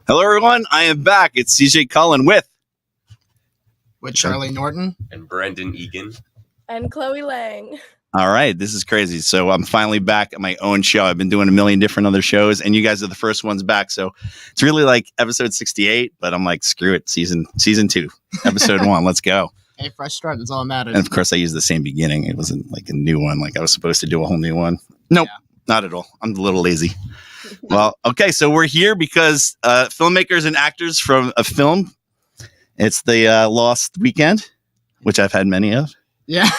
Hello, everyone. I am back. It's CJ Cullen with Charlie Norton and Brendan Egan and Chloe Lang. All right, this is crazy. So I'm finally back at my own show. I've been doing a million different other shows, and you guys are the first ones back. So it's really like episode 68, but I'm like, screw it, season 2, episode 1. Let's go. Hey, fresh start. That's all that matters. And of course, I used the same beginning. It wasn't like a new one. Like I was supposed to do a whole new one. Nope, not at all. I'm a little lazy. Well, okay, so we're here because filmmakers and actors from a film. It's the Lost Weekend, which I've had many of. Yeah.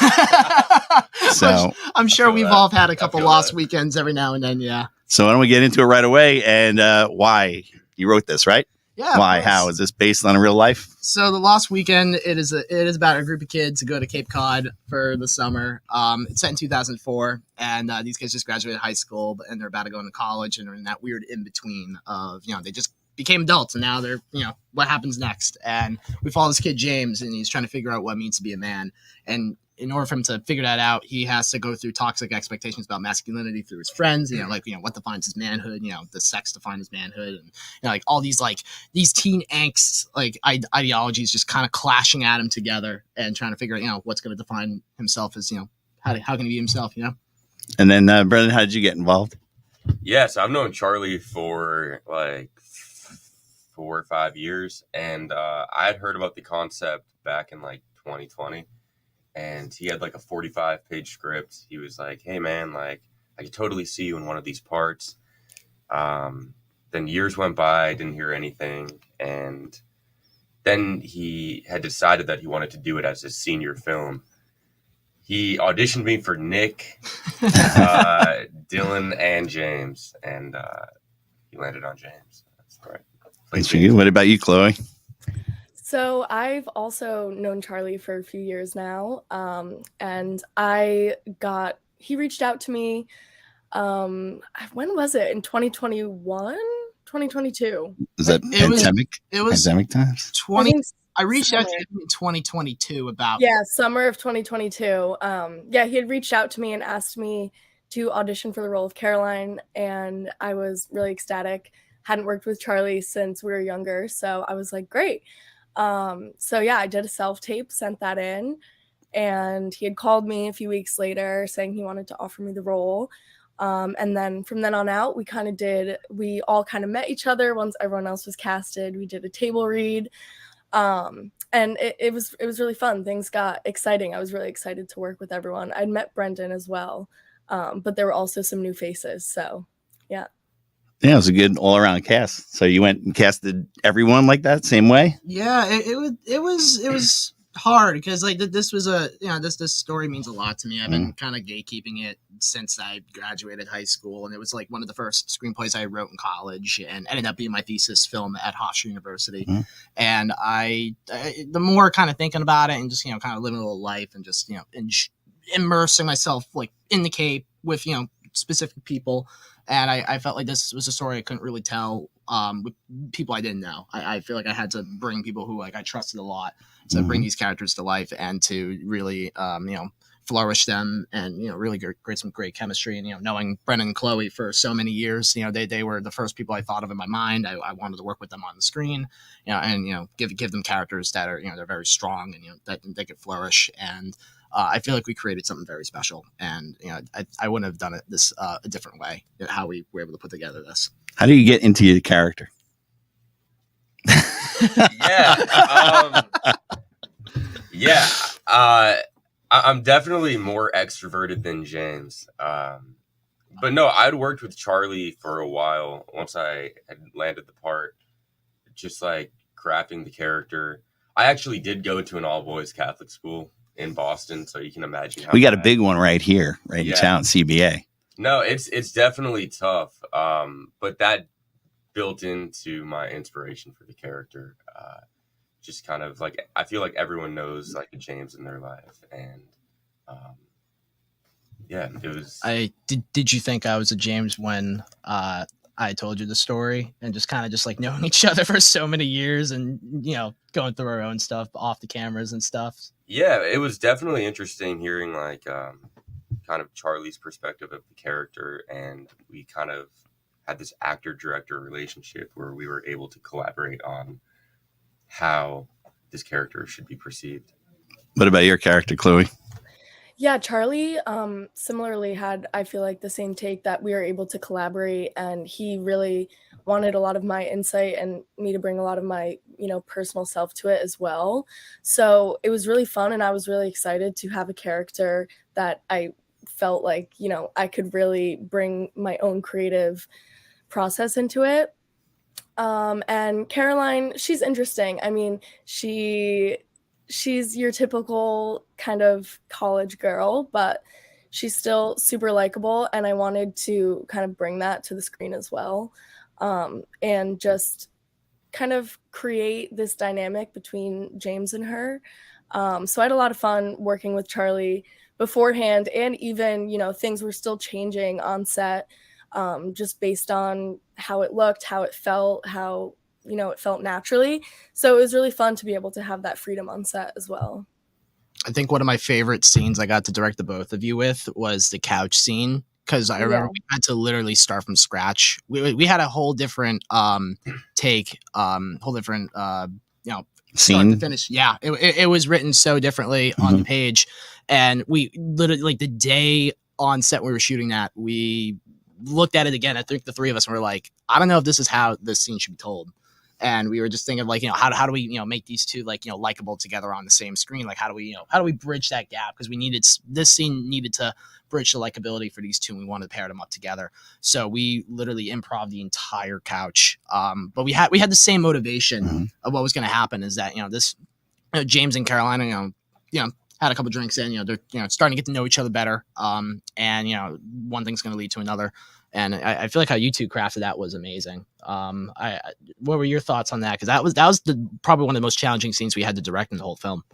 So I'm sure we've all had a couple Lost Weekends every now and then. Yeah. So why don't we get into it right away? And why you wrote this, right? Yeah. Why? How is this based on a real life? So the Lost Weekend, it is about a group of kids who go to Cape Cod for the summer. It's set in 2004, and these kids just graduated high school, and they're about to go into college, and they're in that weird in between of they just became adults, and now they're what happens next. And we follow this kid James, and he's trying to figure out what it means to be a man. And in order for him to figure that out, he has to go through toxic expectations about masculinity through his friends, what defines his manhood, the sex defines his manhood, and like all these these teen angst ideologies just kind of clashing at him together and trying to figure out what's going to define himself as how can he be himself. And then Brendan, how did you get involved? So I've known Charlie for like 4 or 5 years, and I had heard about the concept back in like 2020. And he had like a 45-page script. He was like, hey, man, like, I could totally see you in one of these parts. Then years went by, I didn't hear anything. And then he had decided that he wanted to do it as his senior film. He auditioned me for Nick, Dylan, and James. And he landed on James. That's right. Thanks for you. What about you, Chloe? So I've also known Charlie for a few years now, and he reached out to me, when was it? In 2021? 2022? Is that pandemic? It was pandemic times? I reached out to him in 2022 about... Yeah, summer of 2022. He had reached out to me and asked me to audition for the role of Caroline, and I was really ecstatic. Hadn't worked with Charlie since we were younger, so I was like, great. I did a self-tape, sent that in, and he had called me a few weeks later saying he wanted to offer me the role. And then from then on out, we all kind of met each other once everyone else was casted. We did a table read. And it was really fun. Things got exciting. I was really excited to work with everyone. I'd met Brendan as well. But there were also some new faces. So yeah. Yeah, it was a good all-around cast. So you went and casted everyone like that, same way? Yeah, it was hard because this was this story means a lot to me. I've been kind of gatekeeping it since I graduated high school, and it was like one of the first screenplays I wrote in college, and ended up being my thesis film at Hofstra University. Mm-hmm. And I the more kind of thinking about it and just kind of living a little life and just immersing myself like in the Cape with specific people. And I felt like this was a story I couldn't really tell with people I didn't know. I feel like I had to bring people who I trusted a lot to bring these characters to life and to really flourish them and really create some great chemistry. And knowing Brendan and Chloe for so many years, they were the first people I thought of in my mind. I wanted to work with them on the screen, and give them characters that are they're very strong and that they could flourish. And I feel like we created something very special, and I wouldn't have done it this a different way. How we were able to put together this. How do you get into your character? I'm definitely more extroverted than James. But no, I'd worked with Charlie for a while once I had landed the part, just like crafting the character. I actually did go to an all-boys Catholic school in Boston, so you can imagine how we got a big one right here, in town, CBA. No, it's definitely tough, but that built into my inspiration for the character. Just kind of like I feel like everyone knows like a James in their life, and it was. Did you think I was a James when I told you the story, and just kind of just like knowing each other for so many years, and going through our own stuff off the cameras and stuff? Yeah, it was definitely interesting hearing like kind of Charlie's perspective of the character, and we kind of had this actor-director relationship where we were able to collaborate on how this character should be perceived. What about your character, Chloe? Yeah, Charlie similarly had, I feel like, the same take that we were able to collaborate, and he really wanted a lot of my insight and me to bring a lot of my, personal self to it as well. So it was really fun, and I was really excited to have a character that I felt like, I could really bring my own creative process into it. And Caroline, she's interesting. I mean, she's your typical kind of college girl, but she's still super likable, and I wanted to kind of bring that to the screen as well, and just kind of create this dynamic between James and her. So I had a lot of fun working with Charlie beforehand, and even, things were still changing on set, just based on how it looked, how it felt, how it felt naturally. So it was really fun to be able to have that freedom on set as well. I think one of my favorite scenes I got to direct the both of you with was the couch scene, because I remember we had to literally start from scratch. We had a whole different take, whole different Scene to finish. Yeah, it was written so differently on the page, and we literally, like, the day on set we were shooting that, we looked at it again. I think the three of us were like, I don't know if this is how this scene should be told. And we were just thinking, like, how do we, make these two, like, likable together on the same screen? Like, how do we bridge that gap? Because this scene needed to bridge the likability for these two, and we wanted to pair them up together. So we literally improv the entire couch. But we had the same motivation of what was going to happen, is that, this, James and Carolina, had a couple drinks in, they're, starting to get to know each other better. And, one thing's going to lead to another. And I feel like how you two crafted that was amazing. What were your thoughts on that? Because that was probably one of the most challenging scenes we had to direct in the whole film.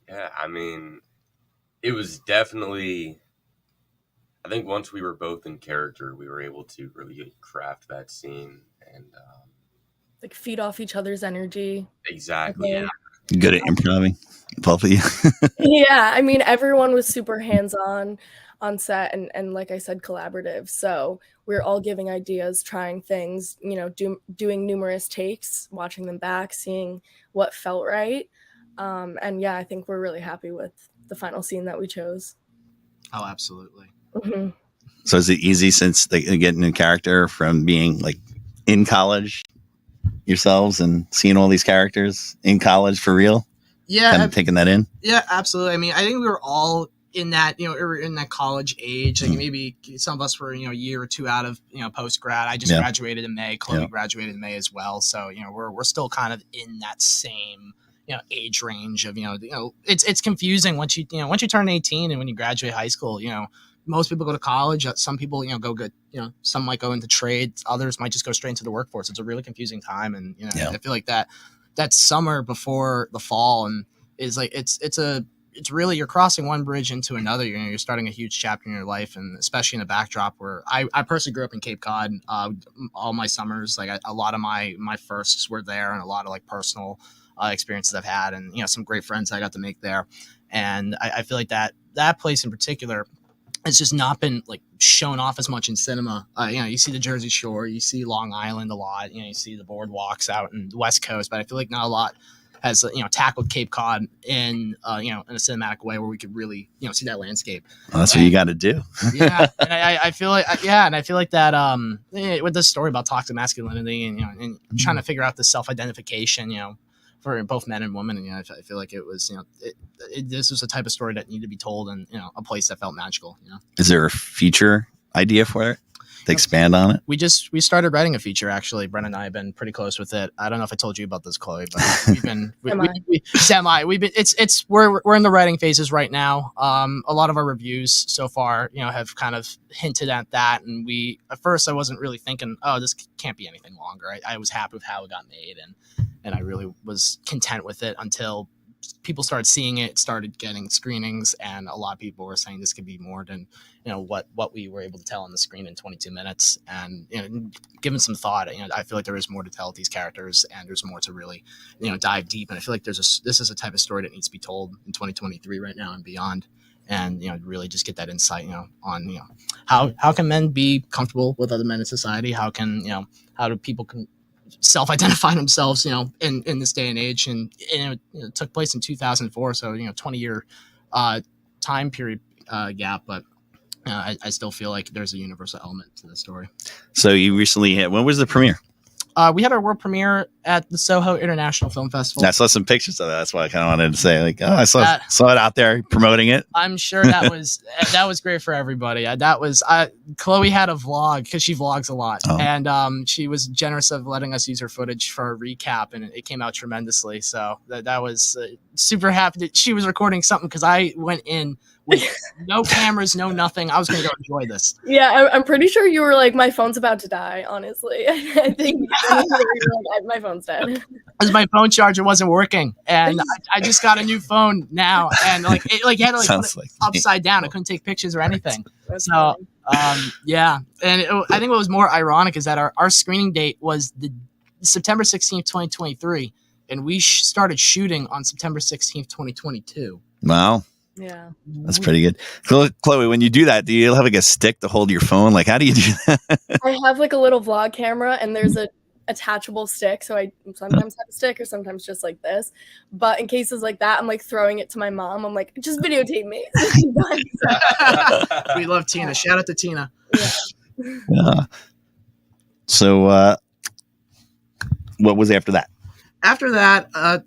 Yeah, I mean, it was definitely, I think once we were both in character, we were able to really craft that scene and like feed off each other's energy. Exactly. Yeah. Good at improvising, both of you. Yeah, I mean, everyone was super hands-on on set, and like I said, collaborative. So we're all giving ideas, trying things, doing numerous takes, watching them back, seeing what felt right. And yeah, I think we're really happy with the final scene that we chose. Oh, absolutely. Mm-hmm. So is it easy, since they get in character from being like in college yourselves and seeing all these characters in college for real? Yeah. Kind of taking that in? Yeah, absolutely. I mean, I think we were all in that, in that college age. Like maybe some of us were, a year or two out of, post grad. I just graduated in May. Chloe graduated in May as well. So, we're still kind of in that same, age range of, it's confusing once you turn 18 and when you graduate high school, most people go to college. Some people, go good, some might go into trades. Others might just go straight into the workforce. It's a really confusing time. And, I feel like that summer before the fall and is like, it's really, you're crossing one bridge into another. You're starting a huge chapter in your life, and especially in a backdrop where I personally grew up in Cape Cod. All my summers, like a lot of my firsts were there, and a lot of like personal experiences I've had, and some great friends I got to make there. And I feel like that place in particular, it's just not been like shown off as much in cinema. You see the Jersey Shore, you see Long Island a lot, you see the boardwalks out in the West Coast, but I feel like not a lot has tackled Cape Cod in in a cinematic way where we could really see that landscape. Well, that's what you got to do. Yeah, and I feel like that with this story about toxic masculinity and and trying to figure out the self-identification for both men and women, and I feel like it was this was the type of story that needed to be told in a place that felt magical. Is there a feature idea for it to expand on it? We started writing a feature, actually. Brent and I have been pretty close with it. I don't know if I told you about this, Chloe, but we've been we're in the writing phases right now. A lot of our reviews so far have kind of hinted at that, and at first I wasn't really thinking, oh, this can't be anything longer. I was happy with how it got made, and I really was content with it until people started seeing it, started getting screenings, and a lot of people were saying this could be more than what we were able to tell on the screen in 22 minutes. And given some thought, I feel like there is more to tell with these characters, and there's more to really dive deep. And I feel like this is a type of story that needs to be told in 2023 right now and beyond. and really just get that insight on how can men be comfortable with other men in society, how do people can self-identify themselves in this day and age, and it took place in 2004, so 20-year time period gap, but I still feel like there's a universal element to the story. So you recently had, when was the premiere? We had our world premiere at the Soho International Film Festival. I saw some pictures of that. That's why I kind of wanted to say, like, I saw it out there promoting it. I'm sure that was great for everybody. Chloe had a vlog because she vlogs a lot, and she was generous of letting us use her footage for a recap, and it came out tremendously. So that was super happy that she was recording something, because I went in with no cameras, no nothing. I was going to go enjoy this. Yeah, I'm pretty sure you were like, my phone's about to die, honestly. I think you were like, my phone's dead. Because my phone charger wasn't working, and I just got a new phone now, and you had to put it upside down. I couldn't take pictures or anything. So yeah, and I think what was more ironic is that our screening date was the September 16th, 2023, and we started shooting on September 16th, 2022. Wow. Yeah, that's pretty good. Chloe, when you do that, do you have like a stick to hold your phone? Like, how do you do that? I have like a little vlog camera, and there's a attachable stick, so I sometimes have a stick or sometimes just like this. But in cases like that, I'm like throwing it to my mom. I'm like, just videotape me. We love Tina. Shout out to Tina. Yeah. So what was after that? After that, I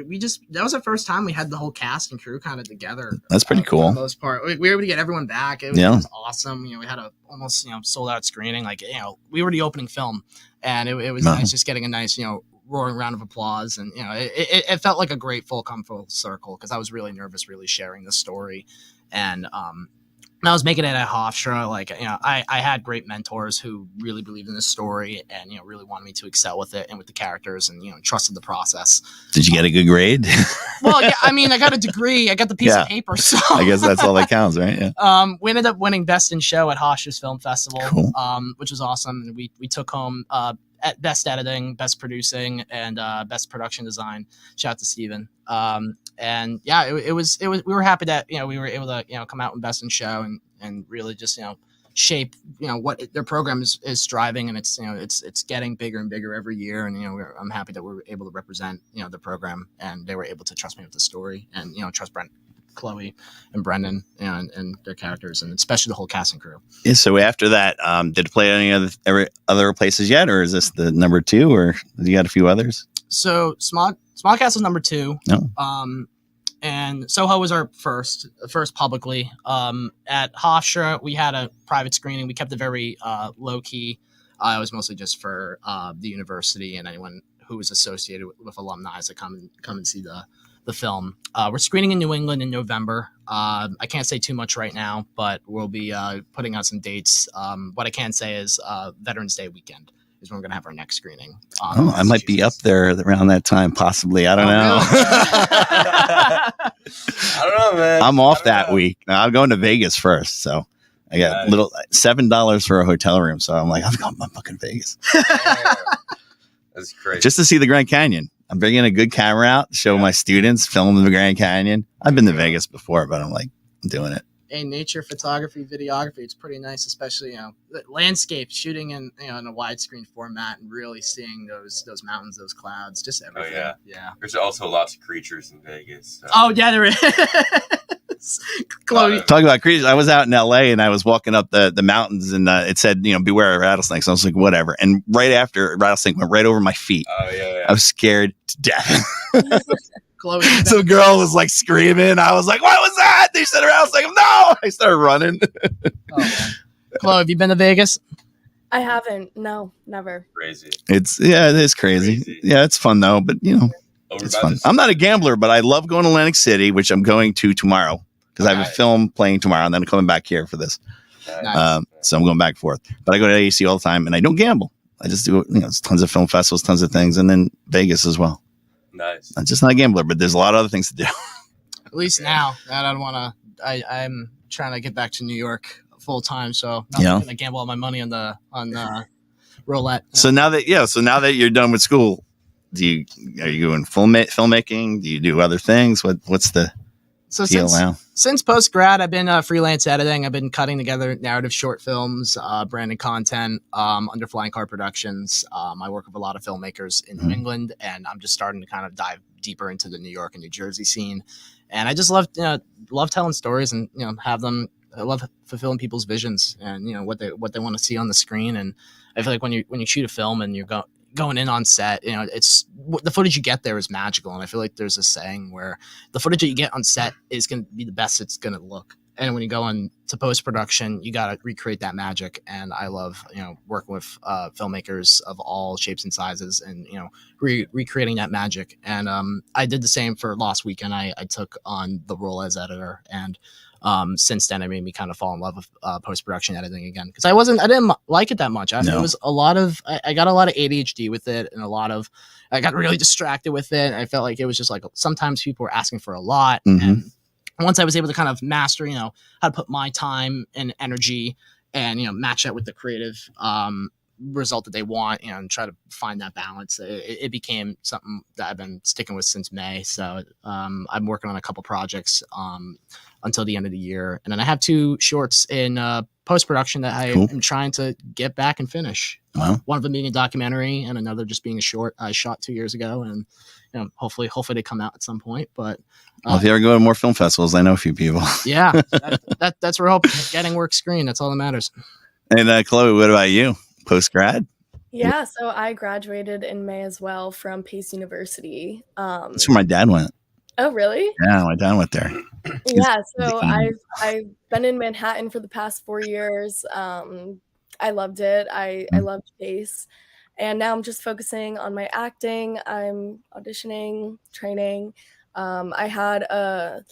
mean, that was the first time we had the whole cast and crew kind of together. That's pretty cool. For the most part, we were able to get everyone back. It was awesome. We had a almost sold out screening. Like we were the opening film, and it was nice just getting a nice roaring round of applause, and it felt like a great full circle, because I was really nervous, really sharing the story, and I was making it at Hofstra. I had great mentors who really believed in this story, and really wanted me to excel with it and with the characters, and trusted the process. Did you get a good grade? Well, yeah, I mean, I got a degree, I got the piece of paper, so I guess that's all that counts, right? Yeah. We ended up winning Best in Show at Hofstra's Film Festival, which was awesome. And we took home at Best Editing, Best Producing, and Best Production Design. Shout out to Steven. And yeah, it was we were happy that we were able to come out with Best in Show, and really just shape what their program is striving, and it's getting bigger and bigger every year, and I'm happy that we were able to represent the program, and they were able to trust me with the story, and trust Chloe and Brendan and their characters, and especially the whole cast and crew. Yeah. So after that, did it play any other places yet, or is this the number 2, or you got a few others? So Small Cast was number 2. No. And Soho was our first publicly. At Hofstra, we had a private screening. We kept it very low key. It was mostly just for the university and anyone who was associated with alumni to come and see the film. We're screening in New England in November. I can't say too much right now, but we'll be putting out some dates. What I can say is Veterans Day weekend is when we're going to have our next screening. I might be up there around that time, possibly. I don't know. I don't know, man. I'm off that week. I'm going to Vegas first, so I got $7 for a hotel room. So I'm like, I'm fucking Vegas. That's crazy. Just to see the Grand Canyon. I'm bringing a good camera out to show my students, film the Grand Canyon. I've been to Vegas before, but I'm doing it. And nature photography, videography, it's pretty nice, especially landscape shooting in in a widescreen format, and really seeing those mountains, those clouds, just everything. Oh, yeah. There's also lots of creatures in Vegas. So. Oh yeah, there is. Chloe, talking about creatures, I was out in LA and I was walking up the mountains, and it said beware of rattlesnakes. I was like, whatever. And right after, a rattlesnake went right over my feet. Oh yeah. I was scared to death. So the girl was like screaming. I was like, what was that? They said around. I was like, no. I started running. Chloe, have you been to Vegas? I haven't. No, never. Crazy. It is crazy. Yeah, it's fun though. But it's fun. I'm not a gambler, but I love going to Atlantic City, which I'm going to tomorrow because I have a film playing tomorrow, and then I'm coming back here for this. Nice. So I'm going back and forth. But I go to AEC all the time, and I don't gamble. I just do tons of film festivals, tons of things, and then Vegas as well. Nice. I'm just not a gambler, but there's a lot of other things to do. At least now that I don't want to. I'm trying to get back to New York full time, so I'm going to gamble all my money on the roulette. So now that you're done with school, are you doing filmmaking? Do you do other things? What's the So feel now? since post grad, I've been freelance editing. I've been cutting together narrative short films, branded content under Flying Car Productions. I work with a lot of filmmakers in New England, and I'm just starting to kind of dive deeper into the New York and New Jersey scene. And I just love telling stories and have them. I love fulfilling people's visions and what they want to see on the screen. And I feel like when you shoot a film and you're going in on set, it's the footage you get there is magical. And I feel like there's a saying where the footage that you get on set is going to be the best it's going to look. And when you go into post-production, you got to recreate that magic. And I love, working with filmmakers of all shapes and sizes and, recreating that magic. And I did the same for Lost Weekend. I took on the role as editor, and since then it made me kind of fall in love with post-production editing again, because I didn't like it that much. It was a lot of I got a lot of ADHD with it, and I got really distracted with it. I felt like it was just like sometimes people were asking for a lot, and once I was able to kind of master how to put my time and energy and match that with the creative result that they want, and try to find that balance, it became something that I've been sticking with since May. So I'm working on a couple projects until the end of the year, and then I have 2 shorts in post-production that I am trying to get back and finish. Wow. One of them being a documentary, and another just being a short I shot 2 years ago, and hopefully they come out at some point. But if you ever go to more film festivals, I know a few people. Yeah, that's where we're hoping, getting work screen. That's all that matters. And Chloe, what about you? Post-grad? Yeah, so I graduated in May as well from Pace University. That's where my dad went. Oh, really? Yeah, my dad went there. Yeah, so I've been in Manhattan for the past 4 years. I loved it. I loved Pace. And now I'm just focusing on my acting. I'm auditioning, training. I had a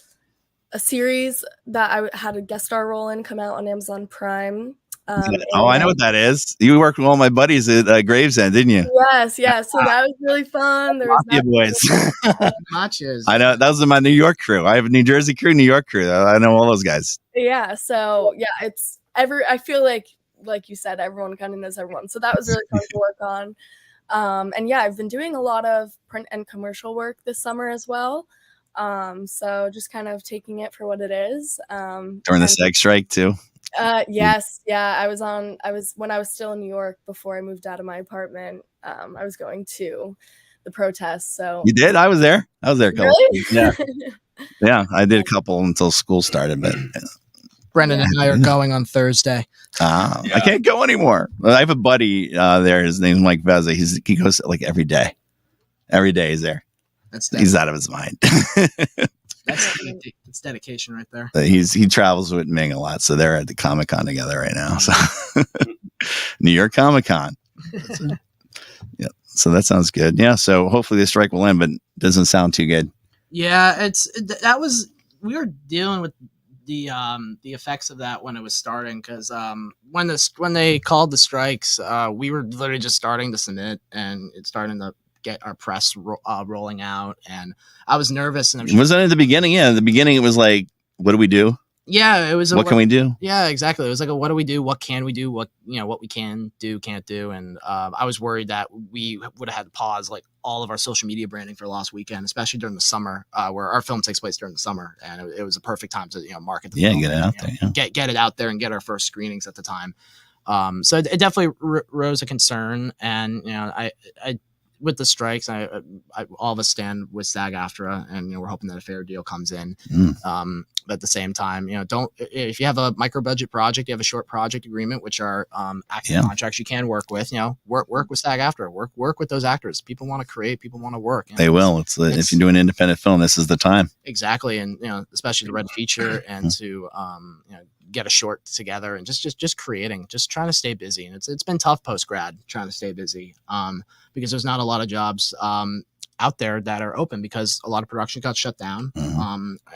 series that I had a guest star role in come out on Amazon Prime. I know what that is. You worked with all my buddies at Gravesend, didn't you? Yes. So that was really fun. There was boys. Matches. I know that was my New York crew. I have a New Jersey crew, New York crew. I know all those guys. Yeah. So yeah, I feel like you said, everyone kind of knows everyone. So that was really fun to work on. And yeah, I've been doing a lot of print and commercial work this summer as well. So just kind of taking it for what it is. During the SAG strike too. Yes. Yeah. I was when I was still in New York before I moved out of my apartment. I was going to the protests. So you did? I was there. Really? Yeah. Yeah. I did a couple until school started, but Brendan and I are going on Thursday. I can't go anymore. I have a buddy there. His name's Mike Veza. He goes like every day. Every day he's there. He's out of his mind. That's dedication right there. He travels with Ming a lot, so they're at the Comic-Con together right now. So New York Comic-Con. Yeah. So that sounds good. Yeah. So hopefully the strike will end, but it doesn't sound too good. Yeah, we were dealing with the effects of that when it was starting, because when they called the strikes, we were literally just starting to submit, and it's starting to get our press rolling out, and I was nervous. And was that at the beginning? Yeah, at the beginning it was like, what do we do? Yeah, it was. What can we do? Yeah, exactly. It was like, what do we do? What can we do? What we can do, can't do. And I was worried that we would have had to pause like all of our social media branding for Lost Weekend, especially during the summer, where our film takes place during the summer, and it was a perfect time to market the film, get it out there, get it out there, and get our first screenings at the time. So it definitely rose a concern, and I with the strikes, I all of us stand with SAG-AFTRA, and we're hoping that a fair deal comes in. But at the same time, if you have a micro budget project, you have a short project agreement, which are acting contracts you can work with. Work with SAG-AFTRA, work with those actors. People want to create, people want to work. They will. If you're doing independent film, this is the time. Exactly, and especially to write a feature and to get a short together, and just creating, just trying to stay busy. And it's been tough post grad trying to stay busy because there's not a lot of jobs out there that are open, because a lot of production got shut down,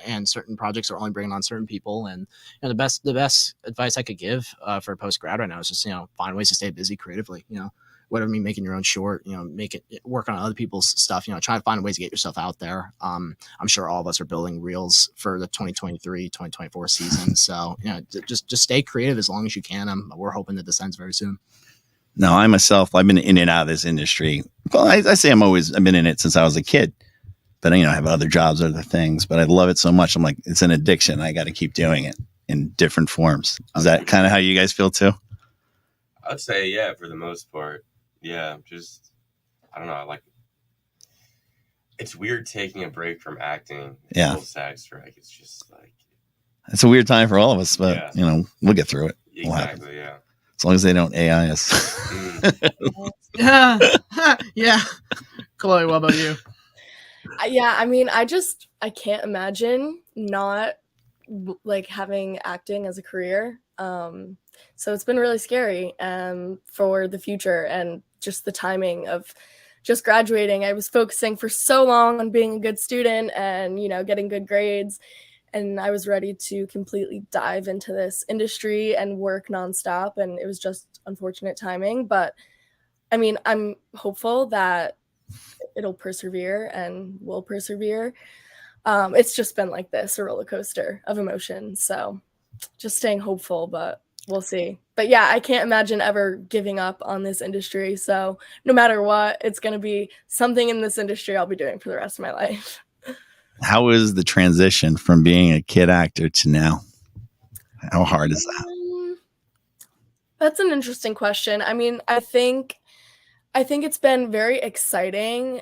and certain projects are only bringing on certain people. And the best advice I could give for post grad right now is just find ways to stay busy creatively. Whatever, making your own short, work on other people's stuff, try to find ways to get yourself out there. I'm sure all of us are building reels for the 2023-2024 season. So, just stay creative as long as you can. We're hoping that this ends very soon. No, I've been in and out of this industry. Well, I say I've been in it since I was a kid. but I have other jobs, other things, but I love it so much. I'm like, it's an addiction. I got to keep doing it in different forms. Is that kind of how you guys feel too? I'd say, yeah, for the most part. Yeah, just, I don't know. I like, it's weird taking a break from acting. Yeah. Full SAG strike. It's just like, it's a weird time for all of us, but we'll get through it. Exactly. Yeah. As long as they don't AI us. Yeah. Chloe, what about you? Yeah, I mean, I can't imagine not like having acting as a career. So it's been really scary for the future and just the timing of just graduating. I was focusing for so long on being a good student and, getting good grades. And I was ready to completely dive into this industry and work nonstop. And it was just unfortunate timing. But I mean, I'm hopeful that it'll persevere and will persevere. It's just been like this, a roller coaster of emotions. So just staying hopeful, but we'll see. But yeah, I can't imagine ever giving up on this industry. So no matter what, it's going to be something in this industry I'll be doing for the rest of my life. How is the transition from being a kid actor to now? How hard is that? That's an interesting question. I mean, I think it's been very exciting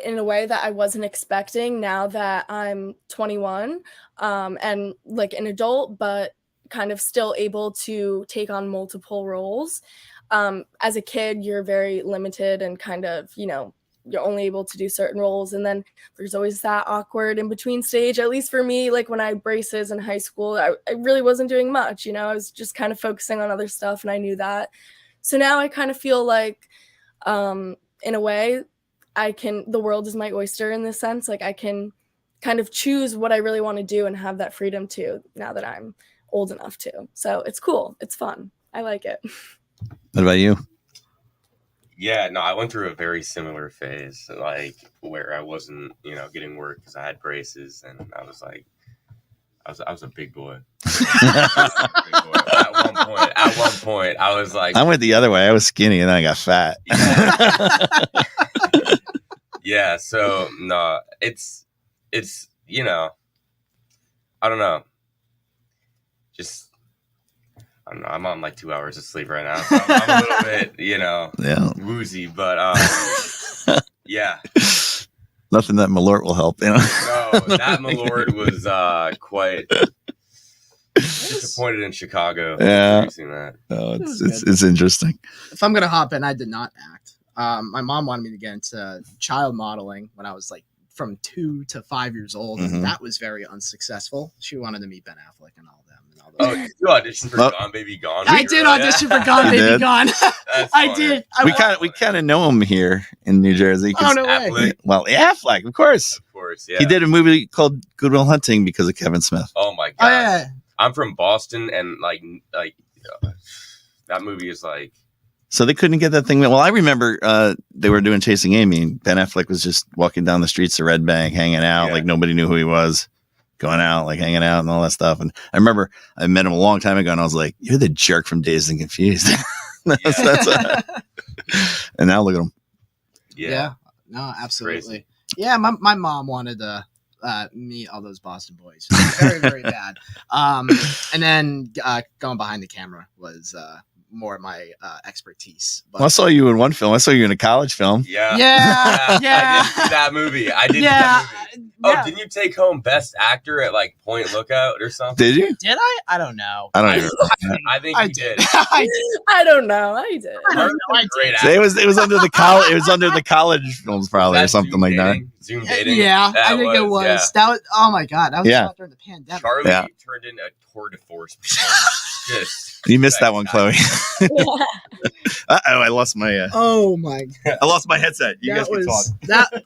in a way that I wasn't expecting now that I'm 21 and like an adult, but kind of still able to take on multiple roles. As a kid, you're very limited and kind of, you're only able to do certain roles. And then there's always that awkward in between stage. At least for me, like when I had braces in high school, I really wasn't doing much, I was just kind of focusing on other stuff and I knew that. So now I kind of feel like, in a way, the world is my oyster in this sense. Like I can kind of choose what I really want to do and have that freedom too, now that I'm old enough to. So it's cool. It's fun. I like it. What about you? Yeah, no, I went through a very similar phase, like where I wasn't, getting work because I had braces, and I was like, I was a big boy. At one point, I was like, I went the other way. I was skinny, and then I got fat. Yeah. So no, it's I don't know. Just. I don't know, I'm on like 2 hours of sleep right now. So I'm a little bit, woozy, but yeah. Nothing that Malort will help, No, that Malort was quite disappointed in Chicago. Yeah. That. Oh, it's interesting. If I'm gonna hop in, I did not act. My mom wanted me to get into child modeling when I was like from 2 to 5 years old, and that was very unsuccessful. She wanted to meet Ben Affleck and all them. Oh, you auditioned for Gone Baby Gone? I did audition for Gone Baby Gone. I did. We kind of know him here in New Jersey. Oh, no way. Well, Affleck, of course. Of course, yeah. He did a movie called Good Will Hunting because of Kevin Smith. Oh my god. Oh, yeah. I'm from Boston, and like that movie is like. So they couldn't get that thing. Well, I remember they were doing Chasing Amy, and Ben Affleck was just walking down the streets of Red Bank, hanging out, like nobody knew who he was. Going out, like hanging out and all that stuff. And I remember I met him a long time ago and I was like, you're the jerk from Dazed and Confused. And now look at him. Yeah. No, absolutely. Yeah. My mom wanted to meet all those Boston boys. Very, very bad. And then going behind the camera was more my expertise. But, well, I saw you in one film. I saw you in a college film. Yeah. Yeah. I did see that movie. Oh, didn't you take home Best Actor at like Point Lookout or something? Did you? Did I? I don't know. I don't even know. I think you did. I don't know. I did. It was under the college. It was under the college films probably or something like that. Zoom dating. Yeah, I think it was. Yeah. That was. Oh my god, that was during the pandemic. Charlie turned into a tour de force. You missed that one, Chloe. I lost my. Oh my! I lost my headset. You guys can talk. That.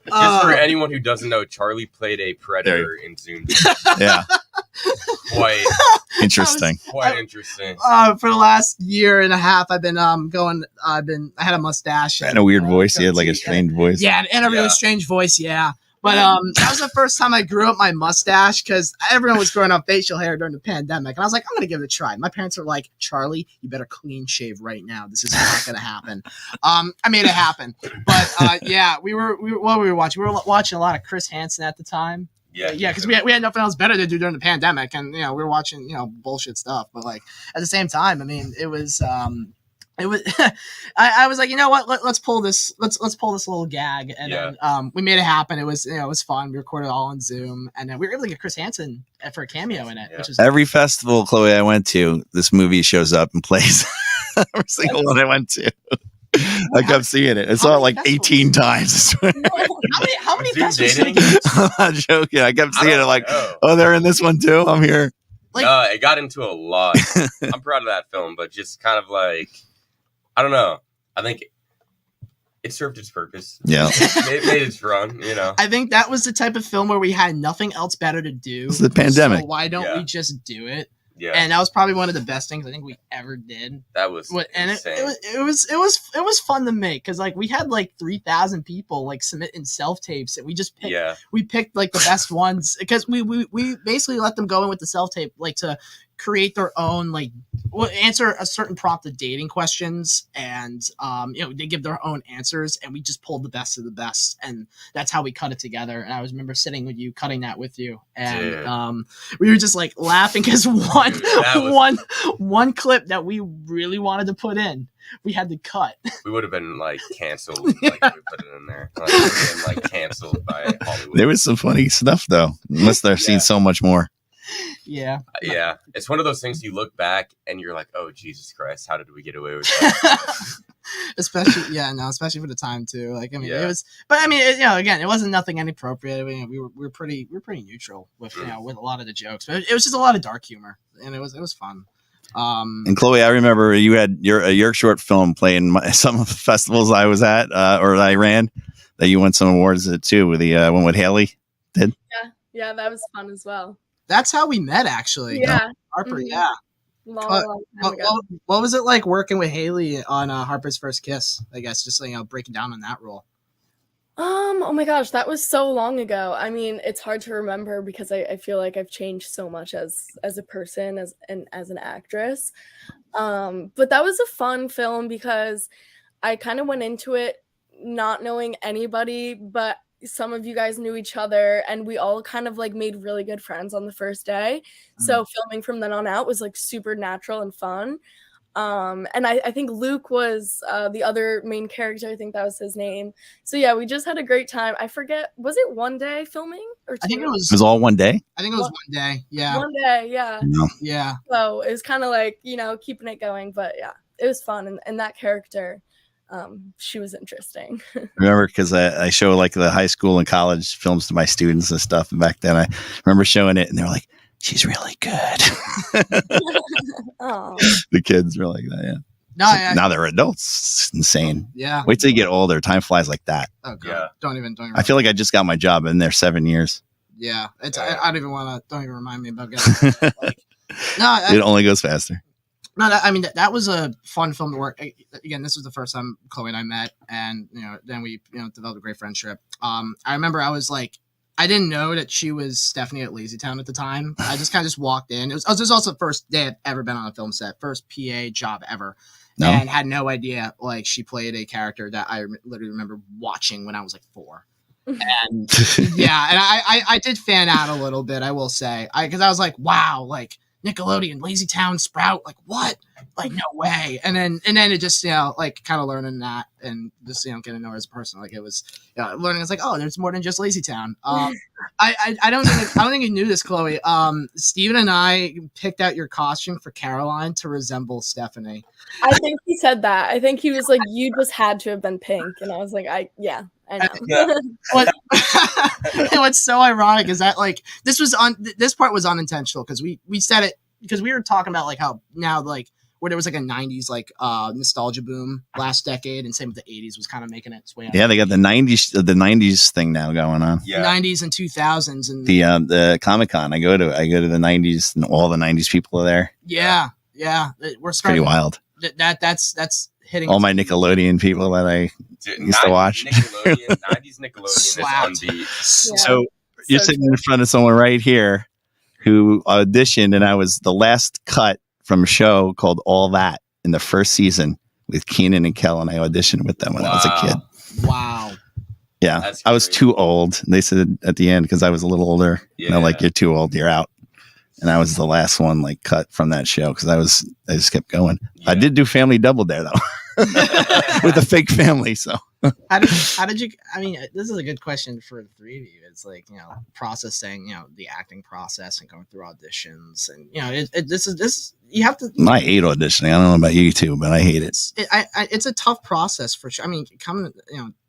Just for anyone who doesn't know, Charlie played a predator in Zoom. Yeah. Quite interesting. Quite interesting. For the last year and a half, I've been I had a mustache and a weird voice. He had like a strange voice. Yeah, and a really strange voice. Yeah. But that was the first time I grew up my mustache because everyone was growing up facial hair during the pandemic, and I was like, I'm gonna give it a try. My parents were like, Charlie, you better clean shave right now. This is not gonna happen. I made it happen. But yeah, we were watching. We were watching a lot of Chris Hansen at the time. Yeah, because we had nothing else better to do during the pandemic, and we were watching bullshit stuff. But like at the same time, I mean, it was. I was like, you know what? Let's pull this. Let's pull this little gag, and then we made it happen. It was it was fun. We recorded it all on Zoom, and then we were able to get Chris Hansen for a cameo in it. Which was every festival, Chloe, I went to, this movie shows up and plays. Every single one I went to, I kept seeing it. I saw it like 18 times. How many festivals? I'm not joking. I kept seeing it like, oh, they're in this one too. I'm here. Like, it got into a lot. I'm proud of that film, but just kind of like, I don't know. I think it served its purpose. Yeah. It made its run, I think that was the type of film where we had nothing else better to do. It's the pandemic. So why don't we just do it? Yeah. And that was probably one of the best things I think we ever did. That was insane. It was fun to make because like we had like 3,000 people like submitting self tapes, and we just picked like the best ones because we basically let them go in with the self tape like to create their own answer a certain prompt of dating questions, and they give their own answers, and we just pulled the best of the best, and that's how we cut it together. And I remember sitting with you, cutting that with you, and we were just like laughing because one clip that we really wanted to put in, we had to cut. We would have been like canceled, like if we put it in there. Like, we would have been like canceled by Hollywood. There was some funny stuff though. Must have seen so much more. Yeah. It's one of those things you look back and you're like, oh Jesus Christ, how did we get away with that? especially for the time too. Like it was, but I mean, again, it wasn't nothing inappropriate. I mean, we were pretty neutral with with a lot of the jokes, but it was just a lot of dark humor, and it was fun. And Chloe, I remember you had your short film playing some of the festivals I was at or I ran that you won some awards at too with the one with Haley did. Yeah, that was fun as well. That's how we met, actually. Yeah, Harper. Mm-hmm. Yeah. Long time ago. What was it like working with Haley on Harper's First Kiss? I guess just breaking down on that role. Oh my gosh, that was so long ago. I mean, it's hard to remember because I feel like I've changed so much as a person, as an actress. But that was a fun film because I kind of went into it not knowing anybody, but some of you guys knew each other, and we all kind of like made really good friends on the first day. So filming from then on out was like super natural and fun. And I think Luke was the other main character. I think that was his name. So yeah, we just had a great time. I forget, was it one day filming or two? I think it was all one day. I think it was one day. Yeah. One day, yeah. No. Yeah. So it was kind of like, keeping it going, but yeah, it was fun. And that character, she was interesting. Remember, because I show like the high school and college films to my students and stuff. And back then I remember showing it and they were like, she's really good. The kids were like that. Yeah. No, now they're adults. It's insane. Yeah. Wait till you get older. Time flies like that. Oh god. Yeah. Don't even. I feel like I just got my job in there 7 years. Yeah. I don't even want to. Don't even remind me about getting. It only goes faster. No, I mean that was a fun film to work. Again, this was the first time Chloe and I met, and then we developed a great friendship. I remember I was like, I didn't know that she was Stephanie at Lazytown at the time. I just kind of walked in. It was also the first day I'd ever been on a film set, first PA job ever, and had no idea like she played a character that I literally remember watching when I was like 4. And yeah, and I did fan out a little bit, I will say, because I was like, wow, like Nickelodeon, Lazytown, Sprout, like what? Like no way. And then it just like kind of learning that and just getting to know her as a person. Like it was learning. It's like, oh, there's more than just Lazytown. I don't think you knew this, Chloe. Steven and I picked out your costume for Caroline to resemble Stephanie. I think he said that. I think he was like, you just had to have been pink, and I was like, I know. Yeah. What's so ironic is that like this part was unintentional because we said it because we were talking about like how now like where there was like a 90s like nostalgia boom last decade, and same with the 80s was kind of making its way out. Yeah, they got the 90s thing now going on. Yeah. 90s and 2000s and the Comic-Con I go to the 90s and all the 90s people are there. Yeah. We're starting pretty wild. That's hitting all my Nickelodeon people that I used to watch. 90s Nickelodeon Slapped. is unbeat. Yeah. So you're So sitting true. in front of someone right here who auditioned, and I was the last cut from a show called All That in the first season with Keenan and Cullen. I auditioned with them when I was a kid. Wow. Yeah, That's I was crazy. too old. They said at the end, because I was a little older, Yeah. like, you're too old, you're out. And I was the last one like cut from that show because I just kept going. Yeah. I did do Family Double there though, with a fake family. So How did you? I mean, this is a good question for the three of you. It's like, processing, the acting process and going through auditions, and this you have to. I hate auditioning. I don't know about you two, but I hate it. It's a tough process for sure. I mean, coming,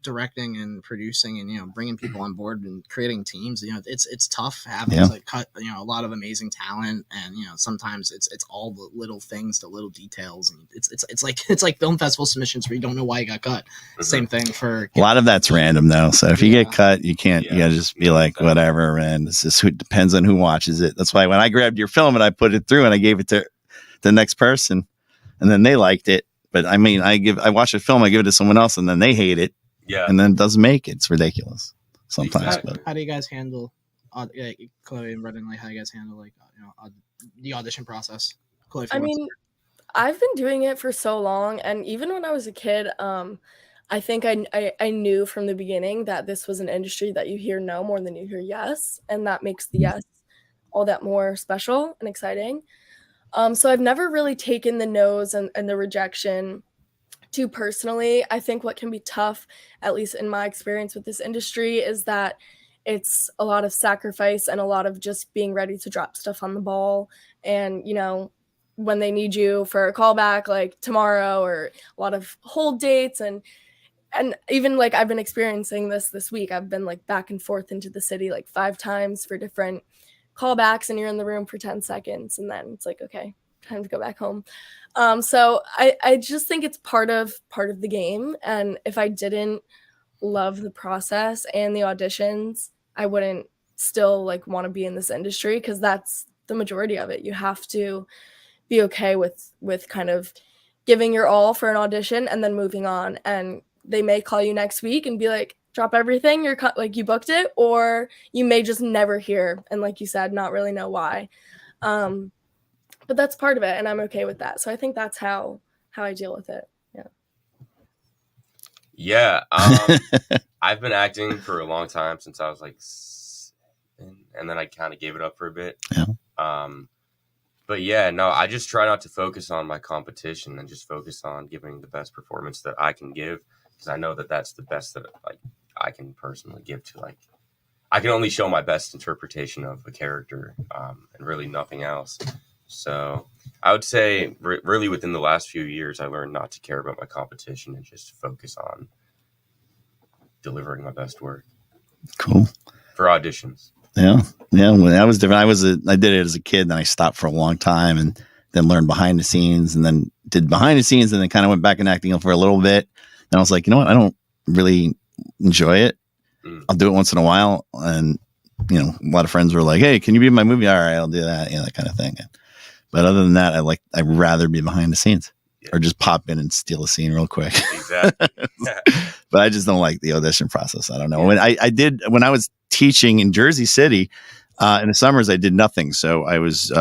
directing and producing and bringing people on board and creating teams. It's tough having to cut a lot of amazing talent, and sometimes it's all the little things, the little details, and it's like film festival submissions where you don't know why you got cut. Mm-hmm. Same thing for A lot of that's random though. So if you get cut, you can't. Yeah. You gotta just be like whatever, and it's just it depends on who watches it. That's why when I grabbed your film and I put it through and I gave it to the next person, and then they liked it. But I mean, I watch a film, I give it to someone else, and then they hate it. Yeah. And then it doesn't make it. It's ridiculous sometimes. Exactly. But How do you guys handle, Chloe and Brendan? Like, how do you guys handle the audition process? Chloe, if you I want mean, I've been doing it for so long, and even when I was a kid, I think I knew from the beginning that this was an industry that you hear no more than you hear yes, and that makes the yes all that more special and exciting. So I've never really taken the no's and the rejection too personally. I think what can be tough, at least in my experience with this industry, is that it's a lot of sacrifice and a lot of just being ready to drop stuff on the ball. And, when they need you for a callback, like tomorrow, or a lot of hold dates. And even like I've been experiencing this week, I've been like back and forth into the city like 5 times for different callbacks, and you're in the room for 10 seconds. And then it's like, okay, time to go back home. So I just think it's part of the game. And if I didn't love the process and the auditions, I wouldn't still like want to be in this industry, because that's the majority of it. You have to be okay with kind of giving your all for an audition and then moving on. And they may call you next week and be like, drop everything, you're like, you booked it, or you may just never hear, and like you said, not really know why. But that's part of it, and I'm okay with that. So I think that's how I deal with it. Yeah. I've been acting for a long time, since I was like 7, and then I kind of gave it up for a bit. Yeah. But yeah, no, I just try not to focus on my competition and just focus on giving the best performance that I can give, because I know that that's the best that like I can personally give to, like, I can only show my best interpretation of a character, and really nothing else. So I would say really within the last few years, I learned not to care about my competition and just focus on delivering my best work. Cool. For auditions. Yeah. When I was different, I did it as a kid, then I stopped for a long time, and then learned behind the scenes, and then did behind the scenes, and then kind of went back in acting for a little bit. And I was like, you know what? I don't really enjoy it. I'll do it once in a while. And, a lot of friends were like, hey, can you be in my movie? All right, I'll do that. That kind of thing. But other than that, I'd rather be behind the scenes, or just pop in and steal a scene real quick. Exactly. But I just don't like the audition process. I don't know. When I was teaching in Jersey City, in the summers, I did nothing. So I was,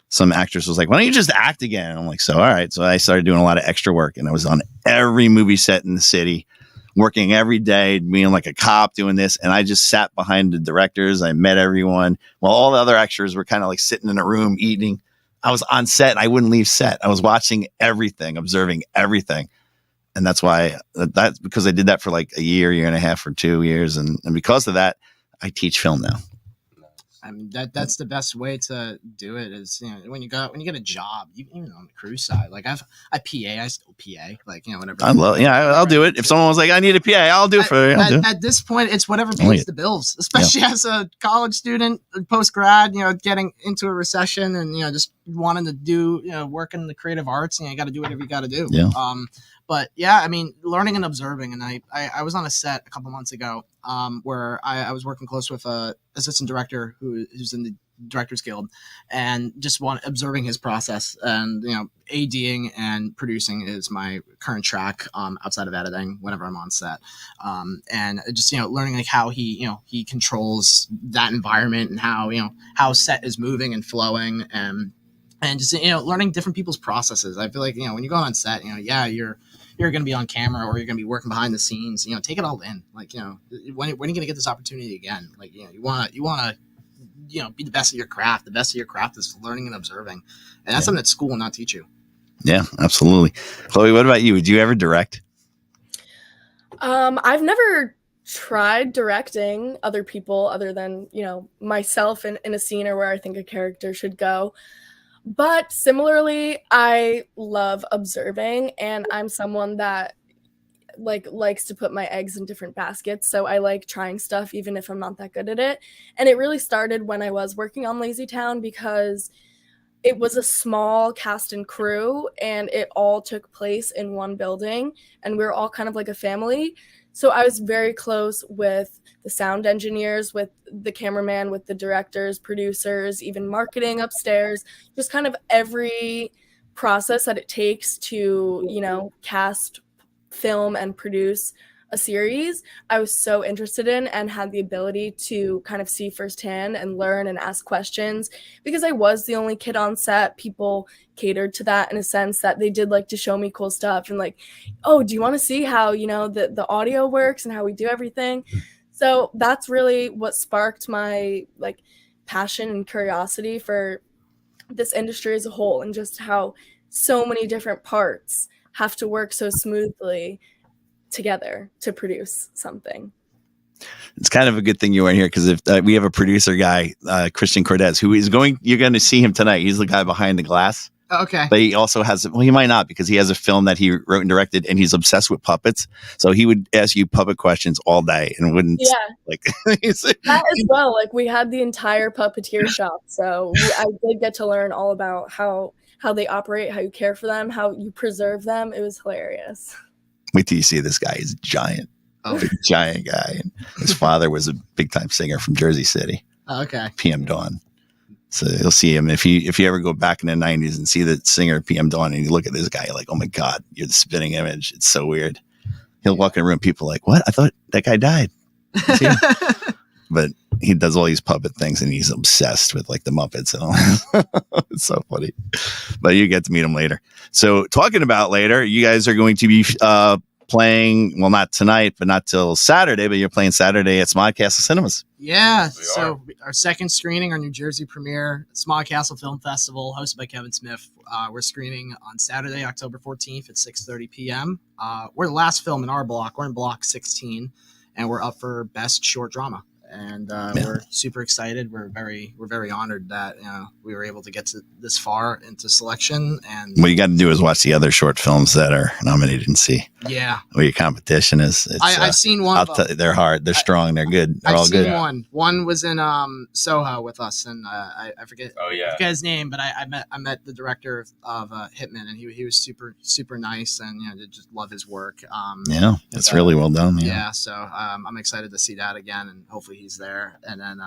some actress was like, why don't you just act again? And I'm like, so, all right. So I started doing a lot of extra work, and I was on every movie set in the city, working every day, being like a cop, doing this. And I just sat behind the directors. I met everyone while all the other extras were kind of like sitting in a room eating. I was on set, and I wouldn't leave set. I was watching everything, observing everything. And that's why because I did that for like a year and a half, or 2 years. And because of that, I teach film now. I mean, that's the best way to do it is, when you get a job, even on the crew side, like I PA, I still PA, like, whatever. I'll do it. If someone was like, I need a PA, I'll do it for you. At this point, it's whatever pays the bills, especially as a college student, post grad, getting into a recession and, just wanting to do, work in the creative arts, you got to do whatever you got to do. Yeah. But yeah, I mean, learning and observing. And I was on a set a couple months ago where I was working close with a assistant director who's in the Directors Guild, and just observing his process and, ADing and producing is my current track outside of editing whenever I'm on set. And just, learning like how he controls that environment and how set is moving and flowing, and just, learning different people's processes. I feel like, when you go on set, you're going to be on camera or you're going to be working behind the scenes, take it all in. Like, when are you going to get this opportunity again? Like, you want to, be the best at your craft. The best of your craft is learning and observing. And that's something that school will not teach you. Yeah, absolutely. Chloe, what about you? Would you ever direct? I've never tried directing other people other than, myself in a scene or where I think a character should go. But similarly, I love observing, and I'm someone that likes to put my eggs in different baskets. So I like trying stuff even if I'm not that good at it. And it really started when I was working on Lazy Town, because it was a small cast and crew and it all took place in one building and we were all kind of like a family. So I was very close with the sound engineers, with the cameraman, with the directors, producers, even marketing upstairs, just kind of every process that it takes to, cast, film, and produce a series. I was so interested in and had the ability to kind of see firsthand and learn and ask questions, because I was the only kid on set. People catered to that in a sense that they did like to show me cool stuff and like, oh, do you want to see how, the audio works and how we do everything? So that's really what sparked my passion and curiosity for this industry as a whole, and just how so many different parts have to work so smoothly together to produce something. It's kind of a good thing you weren't here, because if we have a producer guy, Christian Cordes, who is you're going to see him tonight. He's the guy behind the glass. Okay. But he also has, he might not, because he has a film that he wrote and directed, and he's obsessed with puppets. So he would ask you puppet questions all day and wouldn't that as well. Like, we had the entire puppeteer shop. So I did get to learn all about how they operate, how you care for them, how you preserve them. It was hilarious. Wait till you see this guy. He's a giant. Big giant guy. And his father was a big time singer from Jersey City. Okay. PM Dawn. So you'll see him if you ever go back in the 90s and see the singer PM Dawn and you look at this guy, you're like, oh my God, you're the spitting image. It's so weird. He'll walk in a room, people are like, what? I thought that guy died. But he does all these puppet things and he's obsessed with like the Muppets and all. It's so funny. But you get to meet him later. So talking about later, you guys are going to be playing, well, not tonight, but not till Saturday, but you're playing Saturday at Smog Castle Cinemas. Yeah. So our second screening, our New Jersey premiere, Smog Castle Film Festival, hosted by Kevin Smith. We're screening on Saturday, October 14th at 6:30 p.m. We're the last film in our block. We're in block 16, and we're up for Best Short Drama. And we're super excited. We're very honored that we were able to get to this far into selection. And what you got to do is watch the other short films that are nominated and see. Yeah, where your competition is. I've seen one. They're hard. They're strong. They're good. They're all good. I've seen one. One was in Soho with us, and I forget. Oh yeah. I forget his name, but I met the director of Hitman, and he was super nice, and just love his work. Yeah, it's really well done. Yeah. So I'm excited to see that again, and hopefully he's there. And then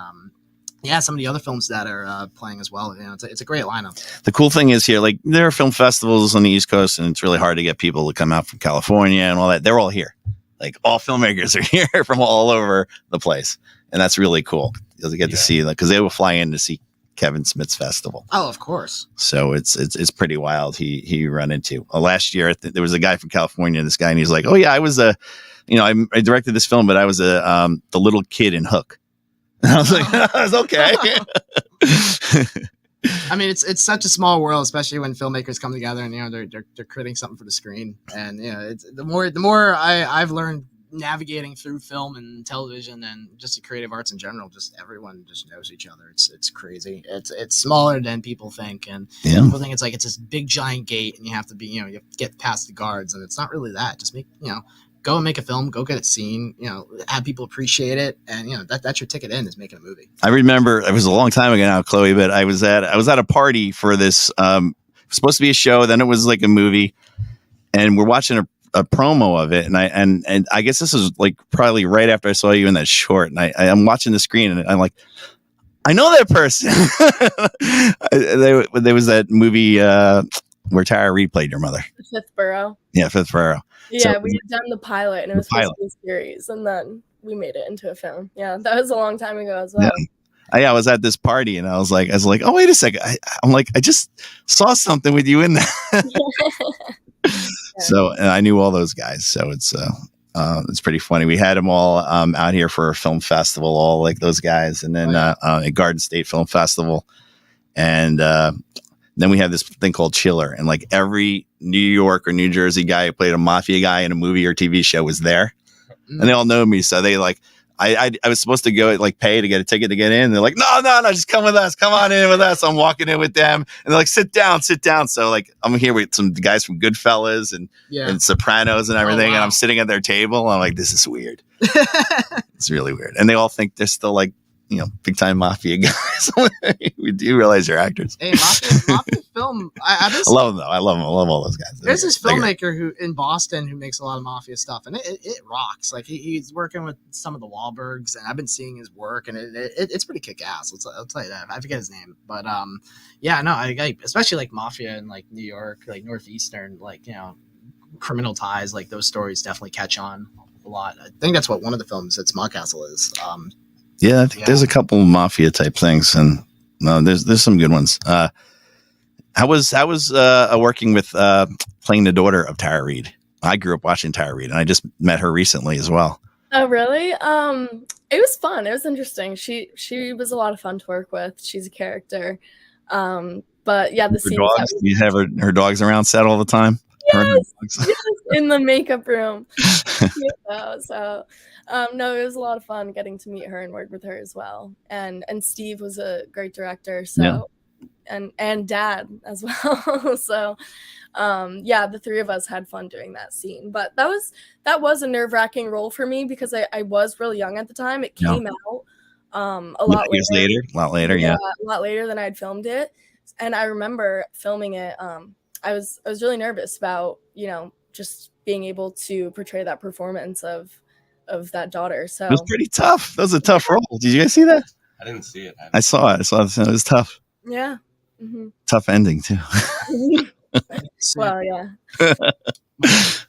some of the other films that are playing as well. It's a great lineup. The cool thing is here, like, there are film festivals on the East Coast, and it's really hard to get people to come out from California and all that. They're all here. Like, all filmmakers are here from all over the place, and that's really cool. You'll get to see, because they will fly in to see Kevin Smith's festival. Oh, of course. So it's pretty wild. He run into last year. There was a guy from California. This guy, and he's like, "Oh yeah, I was I directed this film, but I was the little kid in Hook." And I was like, "That's okay." I mean, it's such a small world, especially when filmmakers come together and they're creating something for the screen. And it's the more I've learned navigating through film and television and just the creative arts in general, just everyone just knows each other. It's crazy. It's smaller than people think, and people think it's this big giant gate and you have to be you have to get past the guards, and it's not really that. Just make go and make a film, go get it seen, have people appreciate it, and that's your ticket in, is making a movie. I remember it was a long time ago now, Chloe, but I was at a party for this. It was supposed to be a show, then it was like a movie, and we're watching a promo of it, and I guess this was like probably right after I saw you in that short, and I'm watching the screen and I'm like, I know that person. There was that movie where Tara Reid played your mother. The Fifth Borough. Yeah, Fifth Borough. Yeah, So- we had done the pilot, and it The was supposed to be a series, and then we made it into a film. Yeah, that was a long time ago as well. I was at this party and I was like, oh, wait a second. I'm like, I just saw something with you in there. So, and I knew all those guys. So it's pretty funny. We had them all out here for a film festival, all like those guys. And then at Garden State Film Festival. And then we had this thing called Chiller. And like every New York or New Jersey guy who played a mafia guy in a movie or TV show was there. And they all know me. So they like, I was supposed to go like pay to get a ticket to get in. They're like, no, just come with us. Come on in with us. I'm walking in with them. And they're like, sit down. So like, I'm here with some guys from Goodfellas and Sopranos and everything. And I'm sitting at their table. I'm like, this is weird. It's really weird. And they all think they're still like, big time mafia guys. We do realize they're actors. Hey, mafia film. I love them though. I love them. I love all those guys. There's this filmmaker who in Boston who makes a lot of mafia stuff, and it rocks. Like he's working with some of the Wahlbergs, and I've been seeing his work, and it's pretty kick ass. I'll tell you that. I forget his name, but I especially like mafia in like New York, like northeastern, like criminal ties. Like those stories definitely catch on a lot. I think that's what one of the films that Smog Castle is. Yeah, I think there's a couple of mafia type things, and there's some good ones. How was working with playing the daughter of Tara Reid? I grew up watching Tara Reid, and I just met her recently as well. Oh, really? It was fun. It was interesting. She was a lot of fun to work with. She's a character. But yeah, the scenes. Dogs? You have her dogs around set all the time? Yes, in the makeup room. No, it was a lot of fun getting to meet her and work with her as well. And Steve was a great director, and dad as well. So the three of us had fun doing that scene. But that was a nerve-wracking role for me because I was really young at the time. It came out a lot later. A lot later, yeah. A lot later than I had filmed it. And I remember filming it. I was really nervous about, just being able to portray that performance of that daughter. So it was pretty tough. That was a tough role. Did you guys see that? I didn't see it. I saw it. It was tough. Yeah. Mm-hmm. Tough ending too. Well, yeah.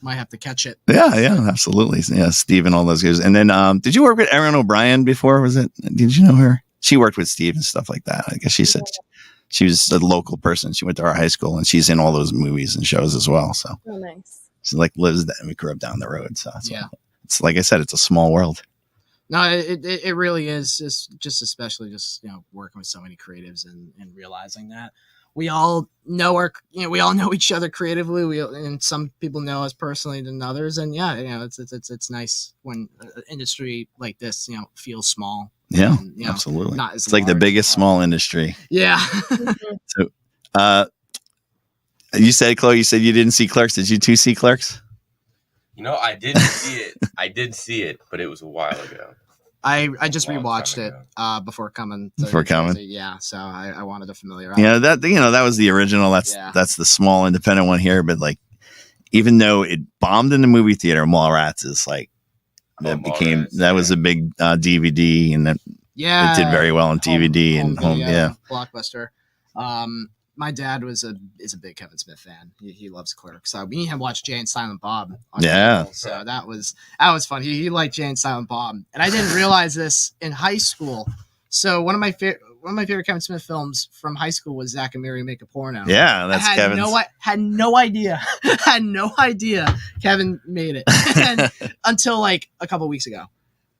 Might have to catch it. Yeah, absolutely. Yeah, Steve and all those guys. And then, did you work with Erin O'Brien before? Did you know her? She worked with Steve and stuff like that. I guess she said she was a local person. She went to our high school, and she's in all those movies and shows as well. So, nice. She like lives that, and we grew up down the road. So it's like I said, it's a small world. No, it really is. Just especially working with so many creatives and realizing that we all know we all know each other creatively. And some people know us personally than others. And it's nice when an industry like this feels small. Yeah, and, absolutely. Not as it's like the biggest small industry. Yeah. So, you said, Chloe, you said you didn't see Clerks. Did you two see Clerks? I did see it. I did see it, but it was a while ago. I just rewatched it before coming. Yeah, so I wanted to familiarize. Yeah, that was the original. That's the small independent one here. But like, even though it bombed in the movie theater, Mallrats is like that was a big DVD, and it did very well on DVD and home. Blockbuster. My dad is a big Kevin Smith fan. He loves Clerks. So me and him watched Jay and Silent Bob. So that was fun. He liked Jay and Silent Bob, and I didn't realize this in high school. So one of my favorite Kevin Smith films from high school was Zack and Miri Make a Porno. Yeah, that's Kevin. Had no idea. Had no idea Kevin made it until like a couple weeks ago.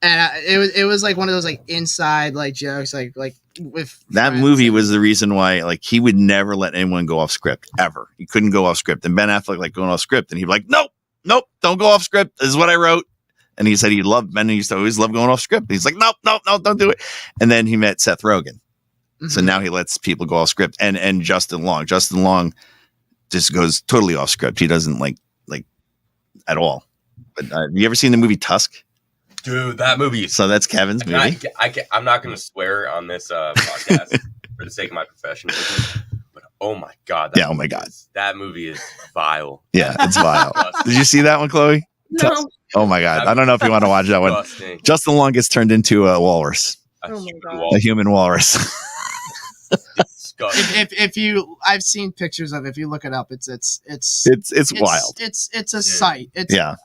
And it was like one of those like inside like jokes like with that movie was the reason why like he would never let anyone go off script ever. He couldn't go off script. And Ben Affleck like going off script, and he'd be like, nope, don't go off script. This is what I wrote. And he said he loved Ben. He used to always love going off script. He's like, nope, don't do it. And then he met Seth Rogen, so now he lets people go off script. And Justin Long just goes totally off script. He doesn't like at all. But have you ever seen the movie Tusk? Dude, that movie. So that's Kevin's movie. I'm not going to swear on this podcast for the sake of my professionalism, but oh my god! That movie is vile. Yeah, it's vile. Did you see that one, Chloe? No. Oh my god! I don't know if you want to watch that one. Justin Long gets turned into a walrus. Oh my god! A human walrus. disgusting. If you, I've seen pictures of it. If you look it up, it's wild. It's a sight. It's yeah.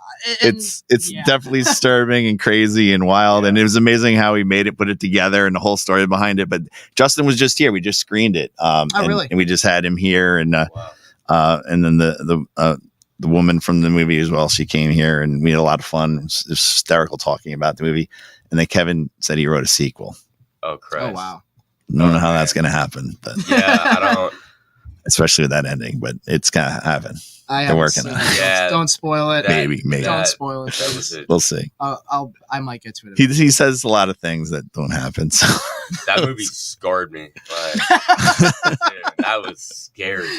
definitely disturbing and crazy and wild. Yeah. And it was amazing how he made it, put it together, and the whole story behind it. But Justin was just here. We just screened it. Really? And we just had him here, and Wow. and then the woman from the movie as well. She came here, and we had a lot of fun. It was hysterical talking about the movie. And then Kevin said he wrote a sequel. Oh, Christ. Oh wow. I don't know how man. that's going to happen, but Yeah, I don't. especially with that ending. But it's going to happen. I They're haven't working seen on it. it. Yeah. Don't spoil it. Maybe. Don't spoil it. That was it. We'll see. I might get to it. He says a lot of things that don't happen. So That movie scarred me. Like, dude, that was scary.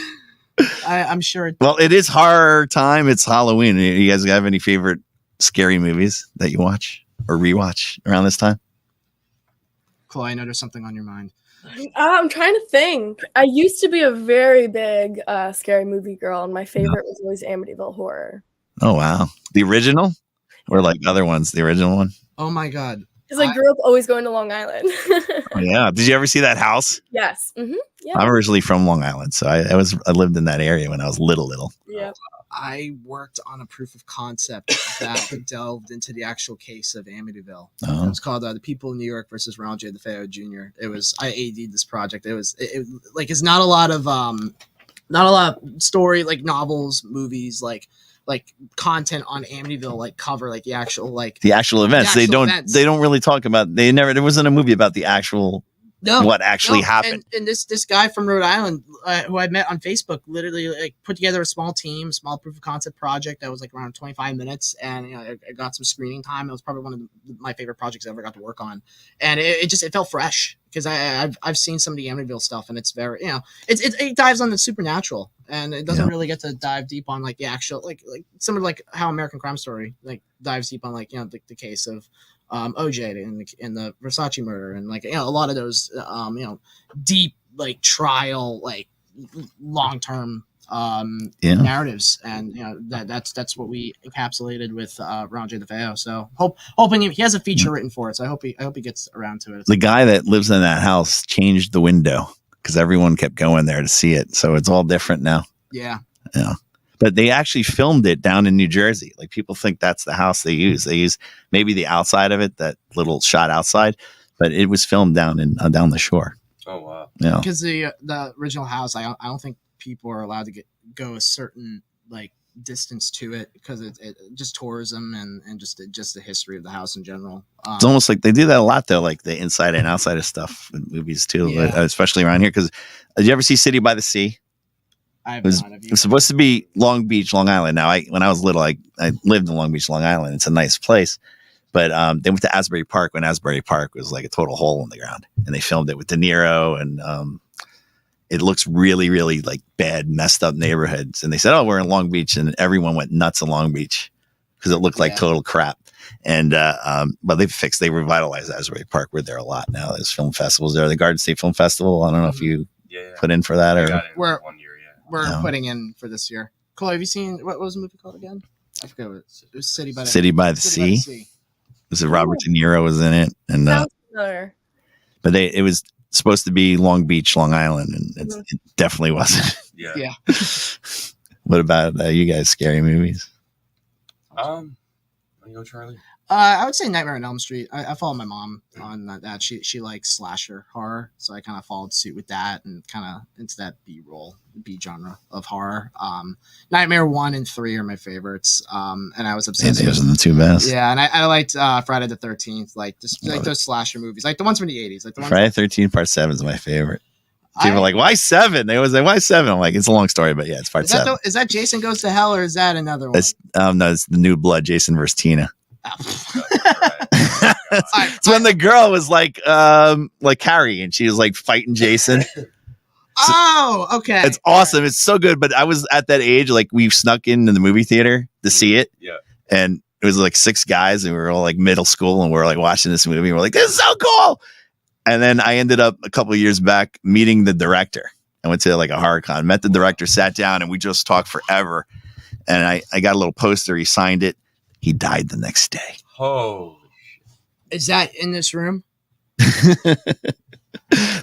I'm sure. well, it is horror time. It's Halloween. You guys have any favorite scary movies that you watch or rewatch around this time? Chloe, I know there's something on your mind. I'm trying to think. I used to be a very big scary movie girl, and my favorite was always Amityville Horror. Oh wow, the original or like other ones? The original one. Oh my god. Because I grew up always going to Long Island. Oh, yeah. Did you ever see that house? Yes. Mm-hmm. Yeah. I'm originally from Long Island, so I lived in that area when I was little. Yeah. I worked on a proof of concept that delved into the actual case of Amityville. Oh. It was called "The People of New York versus Ronald J. DeFeo Jr." I AD'd this project. It's not a lot of story like novels, movies, like content on Amityville, like cover like the actual events. The actual events. They don't really talk about. There wasn't a movie about the actual. What actually happened. And this guy from Rhode Island who I met on Facebook literally like put together a small proof of concept project that was like around 25 minutes, and I got some screening time. It was probably one of my favorite projects I ever got to work on, and it felt fresh because I've seen some of the Amityville stuff, and it's very it dives on the supernatural, and it doesn't really get to dive deep on like the actual like some of like how American Crime Story like dives deep on like the case of OJ and the Versace murder, and like a lot of those deep like trial like long-term narratives, and that's what we encapsulated with Ron J. DeFeo. So hoping he has a feature written for it. So I hope he gets around to it. The guy that lives in that house changed the window because everyone kept going there to see it, so it's all different now. Yeah. But they actually filmed it down in New Jersey. Like people think that's the house they use. They use maybe the outside of it, that little shot outside, but it was filmed down the shore. Oh wow! Yeah, because the original house, I don't think people are allowed to go a certain like distance to it because it just tourism and just the history of the house in general. It's almost like they do that a lot though, like the inside and outside of stuff in movies too, especially around here. Because did you ever see City by the Sea? It was supposed to be Long Beach, Long Island. Now, when I was little, I lived in Long Beach, Long Island. It's a nice place. But they went to Asbury Park when Asbury Park was like a total hole in the ground. And they filmed it with De Niro. And it looks really, really like bad, messed up neighborhoods. And they said, oh, we're in Long Beach. And everyone went nuts in Long Beach because it looked like total crap. And but they revitalized Asbury Park. We're there a lot now. There's film festivals there. The Garden State Film Festival. I don't know if you put in for that or. We're putting in for this year. Cole, have you seen what was the movie called again? I forget what it was. City by the Sea. Was it Robert De Niro was in it? And but it was supposed to be Long Beach, Long Island, and it definitely wasn't. Yeah. What about you guys? Scary movies? Want to go, Charlie? I would say Nightmare on Elm Street. I follow my mom on that. She likes slasher horror, so I kind of followed suit with that and kind of into that B genre of horror. Nightmare 1 and 3 are my favorites, and I was obsessed. Those are the two best. Yeah, and I liked Friday the 13th, like just like those slasher movies, like the ones from the 80s, like the ones. Friday 13th Part 7 is my favorite. People are like, why 7? They always say, why 7? I'm like, it's a long story, but yeah, it's Part 7. Is that Jason Goes to Hell, or is that another one? No, it's the New Blood, Jason versus Tina. Right. It's when the girl was like Carrie, and she was like fighting Jason. Okay. It's awesome. It's so good. But I was at that age, like we snuck into the movie theater to see it. Yeah. And it was like 6 guys, and we were all like middle school, and we were like watching this movie. And we're like, this is so cool. And then I ended up a couple of years back meeting the director. I went to like a horror con, met the director, sat down, and we just talked forever. And I got a little poster. He signed it. He died the next day. Holy shit. Is that in this room?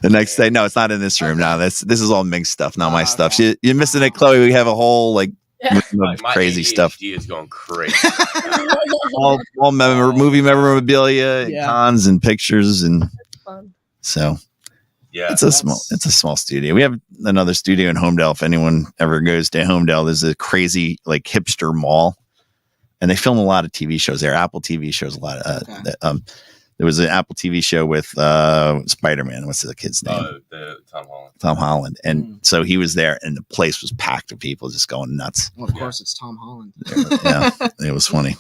The next day, no, it's not in this room. No, this is all Ming's stuff, not my stuff. Okay. You're missing it, Chloe. We have a whole like Yeah. room of My crazy ADHD stuff. is going crazy. All movie memorabilia, and Yeah. cons and pictures, and Fun. so Yeah. it's a small studio. We have another studio in Homedale. If anyone ever goes to Homedale, there's a crazy like hipster mall, and they film a lot of TV shows there. Apple TV shows a lot. There was an Apple TV show with Spider-Man. What's the kid's name? The Tom Holland. Tom Holland. And so he was there, and the place was packed of people just going nuts. Well, of course, it's Tom Holland. Yeah, it was funny.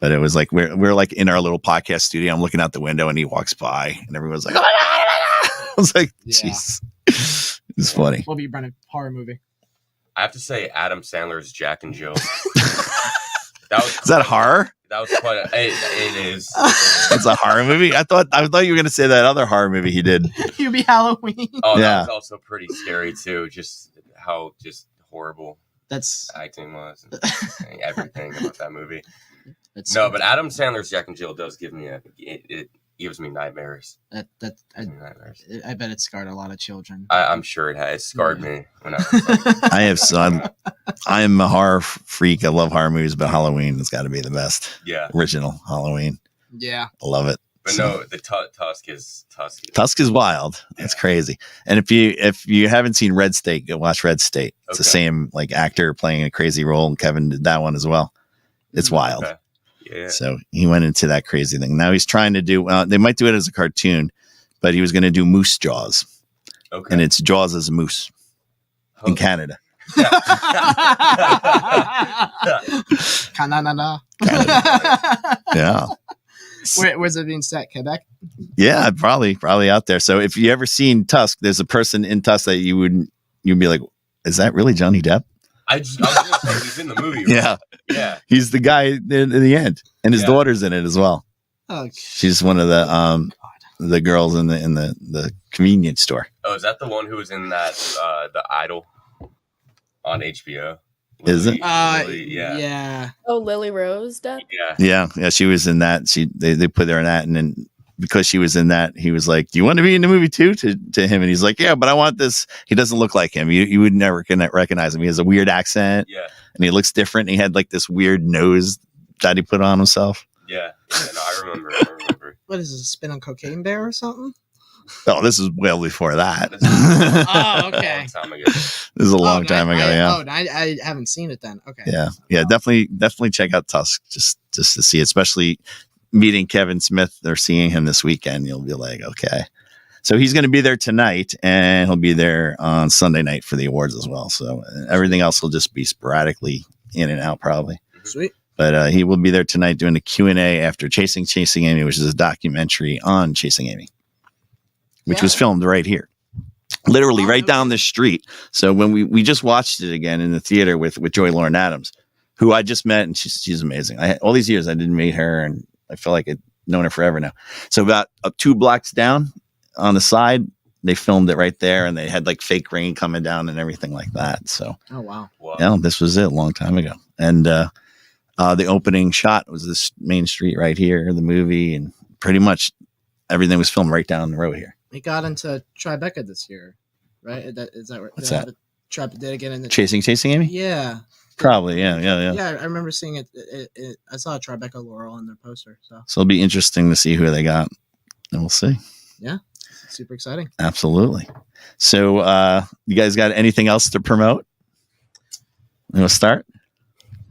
But it was like we're like in our little podcast studio. I'm looking out the window, and he walks by, and everyone's like, "Oh my God!" I was like, Yeah. "Jeez," it's funny. What would you run a horror movie? I have to say, Adam Sandler's Jack and Jill. Is that horror? That was quite. It is. It's a horror movie. I thought you were going to say that other horror movie he did. You'd be Halloween. Oh, Yeah. that was also pretty scary too. Just how horrible That's acting was, and everything about that movie. that's No, but Adam Sandler's Jack and Jill does give me it gives me nightmares. that Gives me nightmares. I bet it scarred a lot of children. I'm sure it has. It scarred me when I was like, I have son. I'm a horror freak. I love horror movies, but Halloween has got to be the best. yeah. Original Halloween. Yeah. I love it. But So- no, the Tusk is Tusk is wild. It's Yeah. crazy. And if you haven't seen Red State, go watch Red State. It's the Okay. same like actor playing a crazy role, and Kevin did that one as well. It's wild. Okay. Yeah. So he went into that crazy thing. Now he's trying to do. They might do it as a cartoon, but he was going to do Moose Jaws, Okay. and it's Jaws as a moose in Canada. Canada. Yeah, Where's it being set? Quebec? yeah, probably out there. So if you ever seen Tusk, there's a person in Tusk that you'd be like, is that really Johnny Depp? I was going to say he's in the movie. Right? Yeah, Yeah. he's the guy in the end, and his Yeah. daughter's in it as well. Oh, She's one of the girls in the convenience store. Oh, is that the one who was in that the Idol on HBO? Is it? Lily, yeah. Yeah. Oh, Lily Rose Depp. Yeah. Yeah, she was in that. They put her in that, and then because she was in that, he was like, "Do you want to be in the movie too?" To him, and he's like, "Yeah, but I want this." He doesn't look like him. You would never recognize him. He has a weird accent, Yeah. and he looks different. He had like this weird nose that he put on himself. Yeah. No, I remember. What is this? A spin on Cocaine Bear or something? Oh, this is well before that. This is Oh, a okay. long time ago. This is a long time ago. Yeah. I haven't seen it then. Okay. Yeah, definitely check out Tusk just to see it, especially meeting Kevin Smith or seeing him this weekend. You'll be like, okay. So he's going to be there tonight, and he'll be there on Sunday night for the awards as well. So everything else will just be sporadically in and out probably. Sweet. But he will be there tonight doing the Q&A after Chasing Amy, which is a documentary on Chasing Amy, which was filmed right here. Literally right down the street. So when we just watched it again in the theater with Joy Lauren Adams, who I just met, and she's amazing. All these years I didn't meet her, and I feel like I've known her forever now. So about 2 blocks down on the side, they filmed it right there, and they had like fake rain coming down and everything like that. So Oh wow. Wow. yeah, this was it a long time ago. And the opening shot was this main street right here, the movie, and pretty much everything was filmed right down the road here. It got into Tribeca this year, right? Is that right? What's that? Did it get into Chasing Amy? Yeah. Probably, yeah. Yeah, I remember seeing it. I saw a Tribeca Laurel on their poster, so So it'll be interesting to see who they got, and we'll see. super exciting. Absolutely. So, you guys got anything else to promote? We'll start.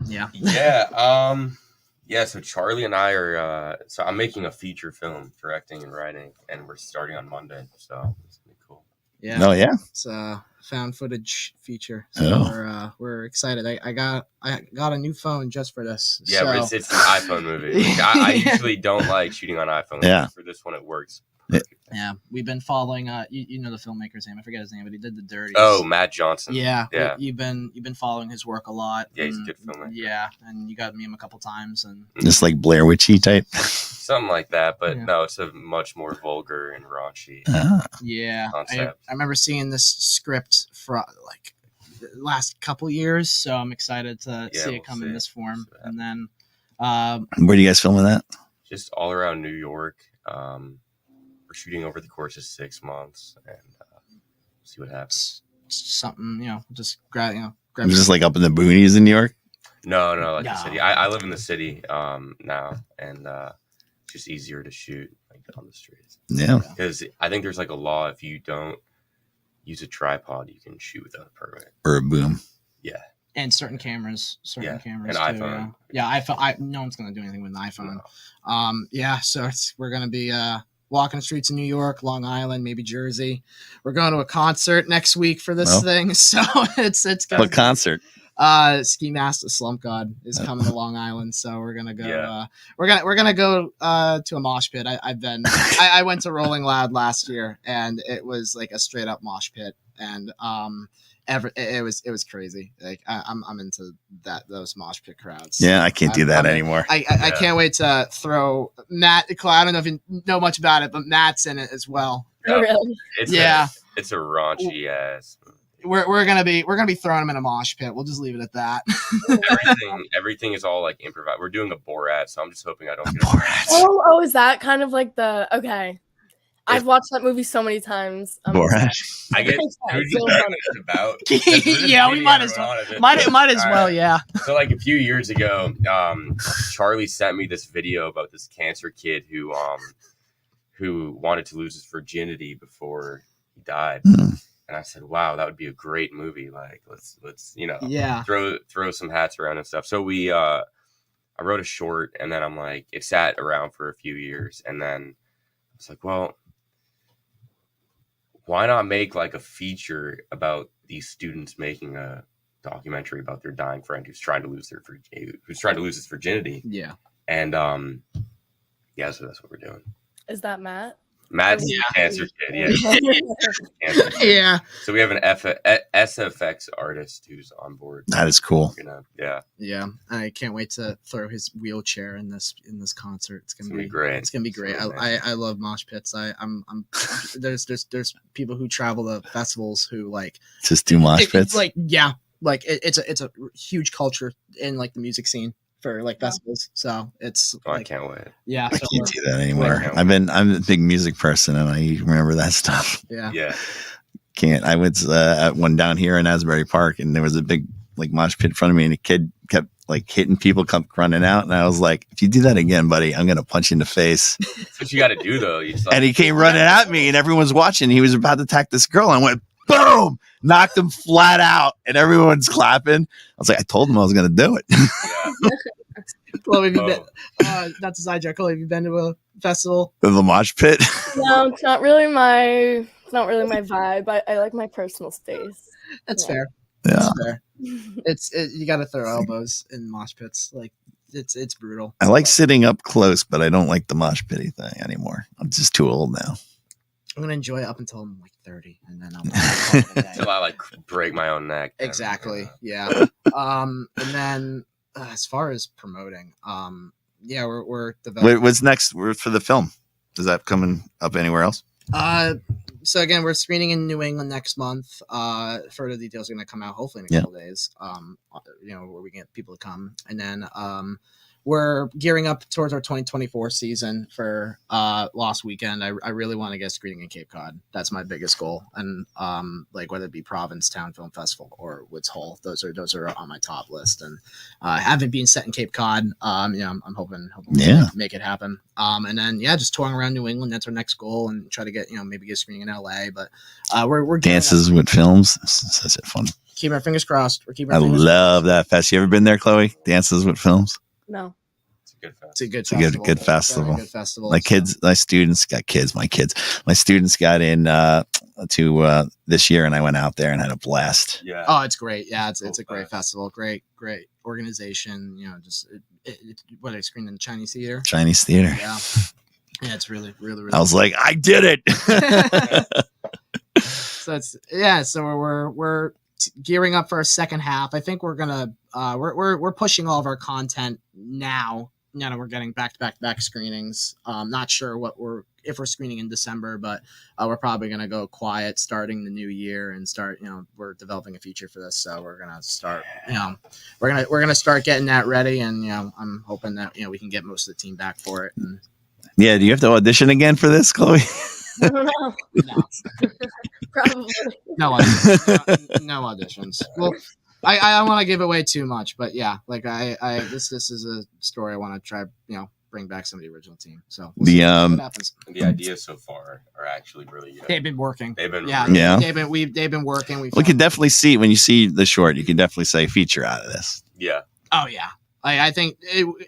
Yeah. Yeah. So Charlie and I are. So I'm making a feature film, directing and writing, and we're starting on Monday. So it's gonna be cool. Yeah. Oh yeah. It's a found footage feature. So we're excited. I got a new phone just for this. Yeah, so. but it's an iPhone movie. Like, I usually don't like shooting on iPhone. Yeah. For this one, it works. Yeah, we've been following. You know the filmmaker's name. I forget his name, but he did The Dirties. Oh, Matt Johnson. yeah. Yeah. You've been following his work a lot. Yeah, he's a and- good filmmaker. Yeah, and you got to meet him a couple times, and Just like Blair Witchy type. Something like that, but Yeah. no, it's a much more vulgar and raunchy. Ah, yeah, I Concept. remember seeing this script for like the last couple years, so I'm excited to Yeah, see we'll it come see in it. this form. See that. And then, where do you guys filming that? Just all around New York, we're shooting over the course of 6 months, and see what happens. Something, just grab, I'm just like up in the boonies in New York. No, like No. the city. I live in the city now, and it's just easier to shoot like on the streets. Yeah. Because I think there's like a law, if you don't use a tripod, you can shoot without a permit. Or a boom. Yeah. And certain cameras An too. iPhone. Yeah, iPhone. No one's gonna do anything with an iPhone. No. So we're gonna be walking the streets of New York, Long Island, maybe Jersey. We're going to a concert next week for this thing, so it's gonna What concert? Ski Mask the Slump God is coming to Long Island, so we're gonna go. Yeah. We're gonna go to a mosh pit. I went to Rolling Loud last year, and it was like a straight up mosh pit, and it was crazy. Like I'm into those mosh pit crowds. Yeah, I can't do that anymore. I can't wait to throw Matt. I don't know if you know much about it, but Matt's in it as well. Oh, really? It's a raunchy ass. We're gonna be throwing him in a mosh pit. We'll just leave it at that. Everything is all like improvised. We're doing a Borat, so I'm just hoping I don't get Borat. Oh, is that kind of like okay? I've watched that movie so many times. Borat. I get who's it's about. Yeah, we might as well. Might as well. Yeah. So like a few years ago, Charlie sent me this video about this cancer kid who wanted to lose his virginity before he died. And I said, "Wow, that would be a great movie. Like, let's throw some hats around and stuff." So I wrote a short, and then I'm like, it sat around for a few years, and then I was like, well, why not make like a feature about these students making a documentary about their dying friend who's trying to lose his virginity? Yeah. And so that's what we're doing. Is that Matt? Matt's cancer kid, yeah. Yeah. So we have an SFX artist who's on board. That is cool. Yeah. I can't wait to throw his wheelchair in this concert. It's gonna be great. It's gonna be great. I love mosh pits. I'm there's people who travel to festivals who like just do mosh pits. It's a huge culture in like the music scene for like festivals. So it's I can't wait. Yeah. I can't do that anymore. I'm a big music person, and I remember that stuff. Yeah. Can't. I went at one down here in Asbury Park, and there was a big like mosh pit in front of me, and a kid kept like hitting people, come running out, and I was like, "If you do that again, buddy, I'm gonna punch you in the face." That's what you got to do, though. And he came running at me, and everyone's watching. He was about to attack this girl, and I went, boom, knocked him flat out, and everyone's clapping. I was like, I told him I was gonna do it. Chloe, have you been? Not to sidetrack. Chloe, have you been to a festival? The mosh pit? No, it's not really my vibe. I like my personal space. That's fair. Yeah. That's fair. You got to throw elbows in mosh pits. Like it's brutal. I like sitting up close, but I don't like the mosh pitty thing anymore. I'm just too old now. I'm gonna enjoy it up until I'm like 30, and then until I like break my own neck. Exactly. Yeah. And then as far as promoting, we're developing. What's next? We're for the film. Is that coming up anywhere else? So again, we're screening in New England next month. Further details are going to come out hopefully in a couple days. Where we get people to come, and then we're gearing up towards our 2024 season for Lost Weekend. I really want to get screening in Cape Cod. That's my biggest goal, and like whether it be Provincetown Film Festival or Woods Hole, those are on my top list. And having been set in Cape Cod, I'm hoping make it happen. And then just touring around New England. That's our next goal, and try to get maybe get screening in LA. But we're Dances with Films. Such a fun. Keep our fingers crossed. I love that fest. You ever been there, Chloe? Dances with Films. No. It's a good festival. Good festival. My students got in to this year, and I went out there and had a blast. Yeah. Oh, it's great. Yeah, it's a great festival. Great organization. Just what I screened in the Chinese theater. Yeah. Yeah, it's really. I was like, I did it. So we're gearing up for our second half. I think we're gonna we're pushing all of our content now. Now that we're getting back screenings. Not sure if we're screening in December, but we're probably gonna go quiet starting the new year and start. We're developing a feature for this, so we're gonna start. We're gonna start getting that ready, and I'm hoping that we can get most of the team back for it. And, yeah, do you have to audition again for this, Chloe? I don't know. No, Probably. no auditions. No auditions. Well, I don't want to give away too much, but yeah, like this is a story I want to try, bring back some of the original team. So we'll see what happens. The ideas so far are actually really good. They've been working. They've been Yeah. They've been working. We can definitely see when you see the short, you can definitely say feature out of this. Yeah. Oh yeah. I think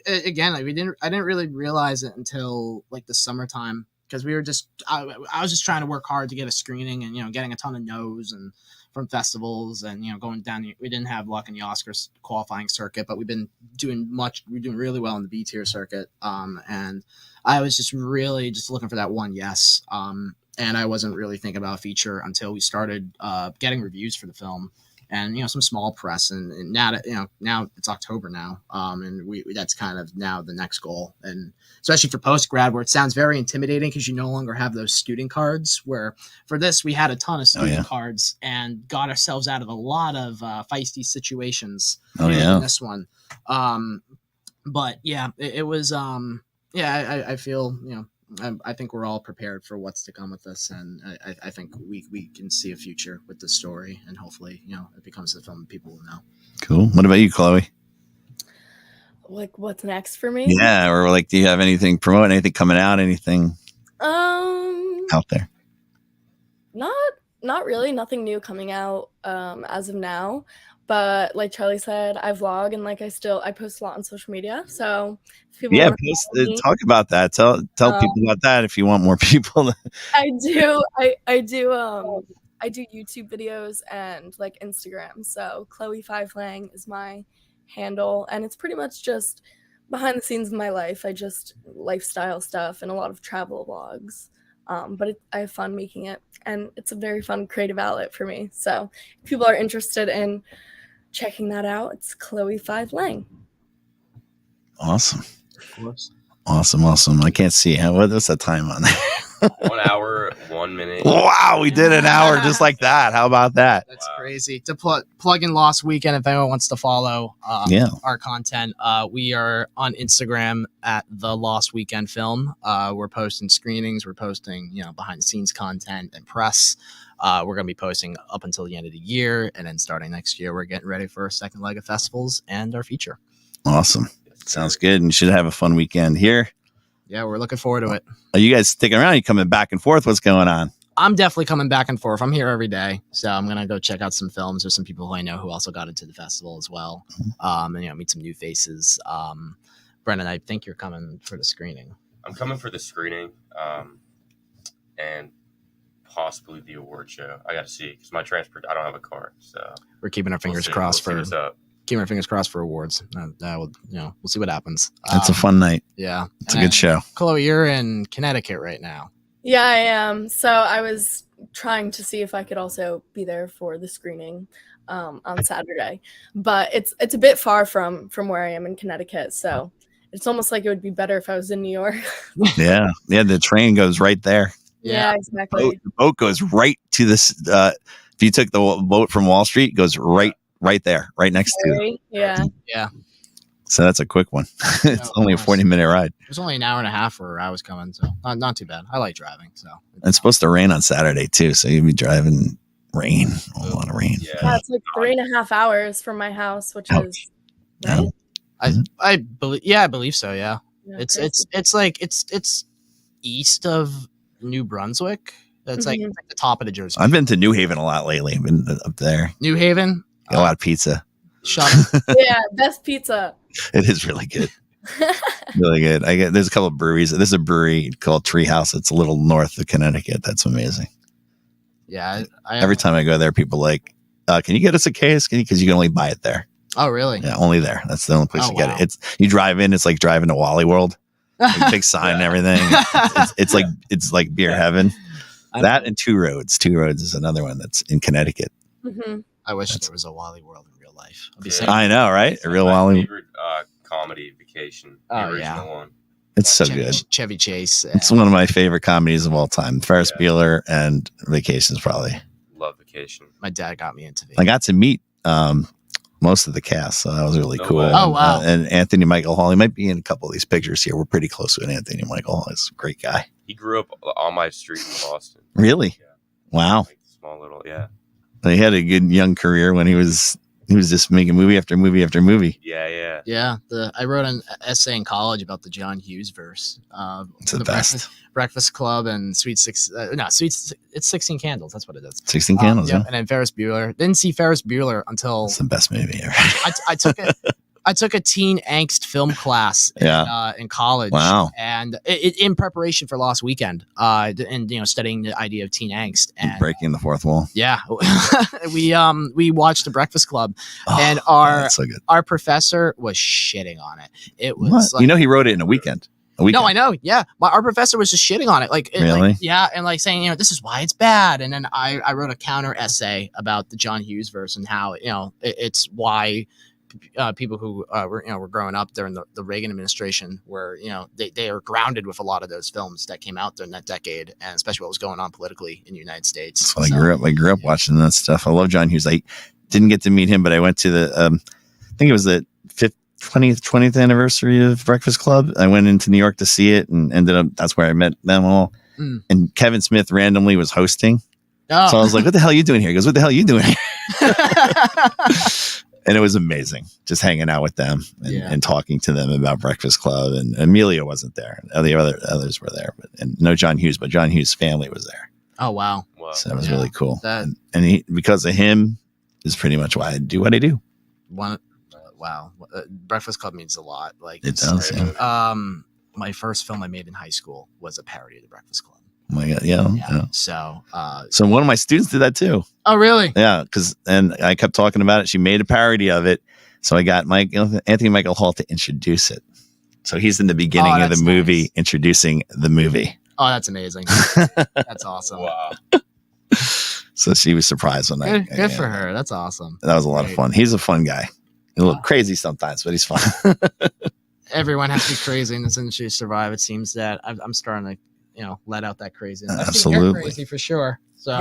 again, like I didn't really realize it until like the summertime, because we were just I was just trying to work hard to get a screening, and getting a ton of no's and from festivals, and going down. We didn't have luck in the Oscars qualifying circuit, but we're doing really well in the B tier circuit. And I was just really just looking for that one yes. And I wasn't really thinking about a feature until we started getting reviews for the film. And some small press, and now that now it's October now, and we that's kind of now the next goal, and especially for post grad, where it sounds very intimidating because you no longer have those student cards. Where for this we had a ton of student cards and got ourselves out of a lot of feisty situations. In this one, but yeah, it was I feel I think we're all prepared for what's to come with this, and I think we can see a future with the story, and hopefully, it becomes a film people will know. Cool. What about you, Chloe? Like, what's next for me? Yeah, or like, do you have anything promoting, anything coming out, anything out there? Not really. Nothing new coming out as of now. But like Charlie said, I vlog, and like I post a lot on social media. So if people talk about that. Tell people about that if you want more people. I do YouTube videos and like Instagram. So Chloe5Lang is my handle, and it's pretty much just behind the scenes of my life. I just lifestyle stuff and a lot of travel vlogs. But I have fun making it, and it's a very fun creative outlet for me. So if people are interested in checking that out, it's Chloe5Lang. Awesome. Of course. Awesome. I can't see. What's the time on there? 1 hour, 1 minute. Wow, we did an hour just like that. How about that? That's crazy. To plug in Lost Weekend, if anyone wants to follow our content, we are on Instagram at the Lost Weekend Film. We're posting screenings, we're posting behind the scenes content and press. We're going to be posting up until the end of the year, and then starting next year, we're getting ready for our second leg of festivals and our feature. Awesome. Sounds good. And you should have a fun weekend here. Yeah, we're looking forward to it. Are you guys sticking around? Are you coming back and forth? What's going on? I'm definitely coming back and forth. I'm here every day, so I'm gonna go check out some films. There's some people who I know who also got into the festival as well, and meet some new faces. Brendan, I think you're coming for the screening. I'm coming for the screening, and possibly the award show. I got to see because my transport. I don't have a car, so we're keeping our fingers crossed for awards. We'll see what happens. It's a fun night. Yeah, it's a good show. Chloe, you're in Connecticut right now. Yeah, I am. So I was trying to see if I could also be there for the screening on Saturday, but it's a bit far from where I am in Connecticut. So it's almost like it would be better if I was in New York. Yeah. The train goes right there. Yeah, exactly. The boat goes right to this. If you took the boat from Wall Street, it goes right there, right next to it. Yeah. So that's a quick one. It's only a 40-minute ride. It was only an hour and a half where I was coming, so not too bad. I like driving. So it's supposed to rain on Saturday too, so you'll be driving rain, a lot of rain. Yeah, it's like 3.5 hours from my house, which is right? I believe so. Yeah, it's east of New Brunswick. That's like the top of the Jersey. I've been to New Haven a lot lately. I've been up there. New Haven, got a lot of pizza. Shut up. Yeah, best pizza. It is really good. Really good. There's a couple of breweries. There's a brewery called Treehouse. It's a little north of Connecticut. That's amazing. Yeah. Every time I go there, people like, can you get us a case? Because you can only buy it there. Oh, really? Yeah, only there. That's the only place to get it. You drive in. It's like driving to Wally World. Like big sign and everything. It's like beer heaven. That and Two Roads. Two Roads is another one that's in Connecticut. Mm-hmm. I wish there was a Wally World in real life. I know, right? It's a real my Wally. favorite comedy Vacation. The original one. It's so good. Chevy Chase. It's one of my favorite comedies of all time. Ferris Bueller and Vacation's probably. Love Vacation. My dad got me into I got to meet most of the cast, so that was really No cool. way. Oh, wow. And Anthony Michael Hall, he might be in a couple of these pictures here. We're pretty close with Anthony Michael Hall. He's a great guy. He grew up on my street in Boston. Really? Yeah. Wow. Like small little, yeah. He had a good young career when he was just making movie after movie after movie. Yeah. Yeah, I wrote an essay in college about the John Hughes verse. It's the best. Breakfast Club and it's 16 Candles. That's what it is. 16 Candles, Yeah, yeah. and then Ferris Bueller. Didn't see Ferris Bueller until It's the best movie ever. I took a teen angst film class in college. Wow. And in preparation for Lost Weekend, and studying the idea of teen angst and Breaking the fourth wall. yeah, we watched The Breakfast Club, Oh, and that's so good. our professor was shitting on it. It was What? like, He wrote it in a weekend. no, I know. Yeah, our professor was just shitting on it. Really? And like saying, this is why it's bad. And then I wrote a counter essay about the John Hughes verse and how it's why people who were growing up during the Reagan administration were they are grounded with a lot of those films that came out during that decade, and especially what was going on politically in the United States. That's what I grew up watching that stuff. I love John Hughes. I didn't get to meet him, but I went to the I think it was the 20th anniversary of Breakfast Club. I went into New York to see it, and ended up that's where I met them all. And Kevin Smith randomly was hosting. Oh. So I was like, what the hell are you doing here? He goes, what the hell are you doing here? And it was amazing just hanging out with them and talking to them about Breakfast Club. And Amelia wasn't there. The others were there, and no John Hughes, but John Hughes' family was there. Oh, wow. So that was really cool. That- and he, because of him, is pretty much why I do what I do. Wow. Breakfast Club means a lot. Like It does, yeah. My first film I made in high school was a parody of The Breakfast Club. Oh my God, yeah. So one of my students did that too. oh, really? Yeah, and I kept talking about it. She made a parody of it, so I got Anthony Michael Hall to introduce it. So he's in the beginning of the movie, nice. Introducing the movie. Oh, that's amazing. That's awesome. Wow. So she was surprised when Good for her. That's awesome. That was a lot of fun. He's a fun guy. A little crazy sometimes, but he's fun. Everyone has to be crazy in this industry to survive. It seems that I'm starting to, let out that craziness. Absolutely. You're crazy for sure. So,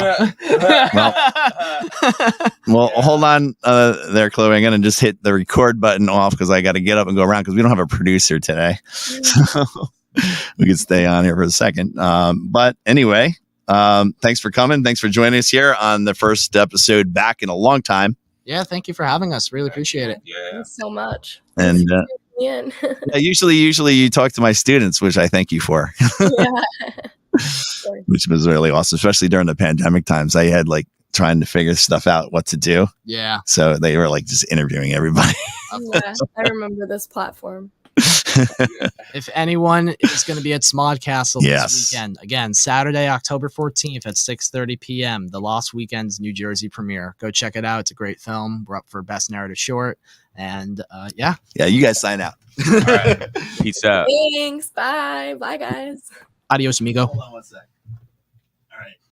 well, hold on there, Chloe. I'm going to just hit the record button off because I got to get up and go around because we don't have a producer today. So we can stay on here for a second. But anyway, thanks for coming. Thanks for joining us here on the first episode back in a long time. Yeah, thank you for having us. Really appreciate it. Yeah. Thanks so much. And Yeah. usually you talk to my students, which I thank you for, which was really awesome, especially during the pandemic times. I had trying to figure stuff out, what to do. Yeah. So they were just interviewing everybody. Yeah, I remember this platform. If anyone is going to be at Smod Castle Yes. this weekend, again, Saturday, October 14th at 6:30 p.m., the Lost Weekend's New Jersey premiere. Go check it out. It's a great film. We're up for Best Narrative Short. And yeah, You guys sign out. All right. Peace out. Thanks. Bye. Bye, guys. adios, amigo. Hold on one sec.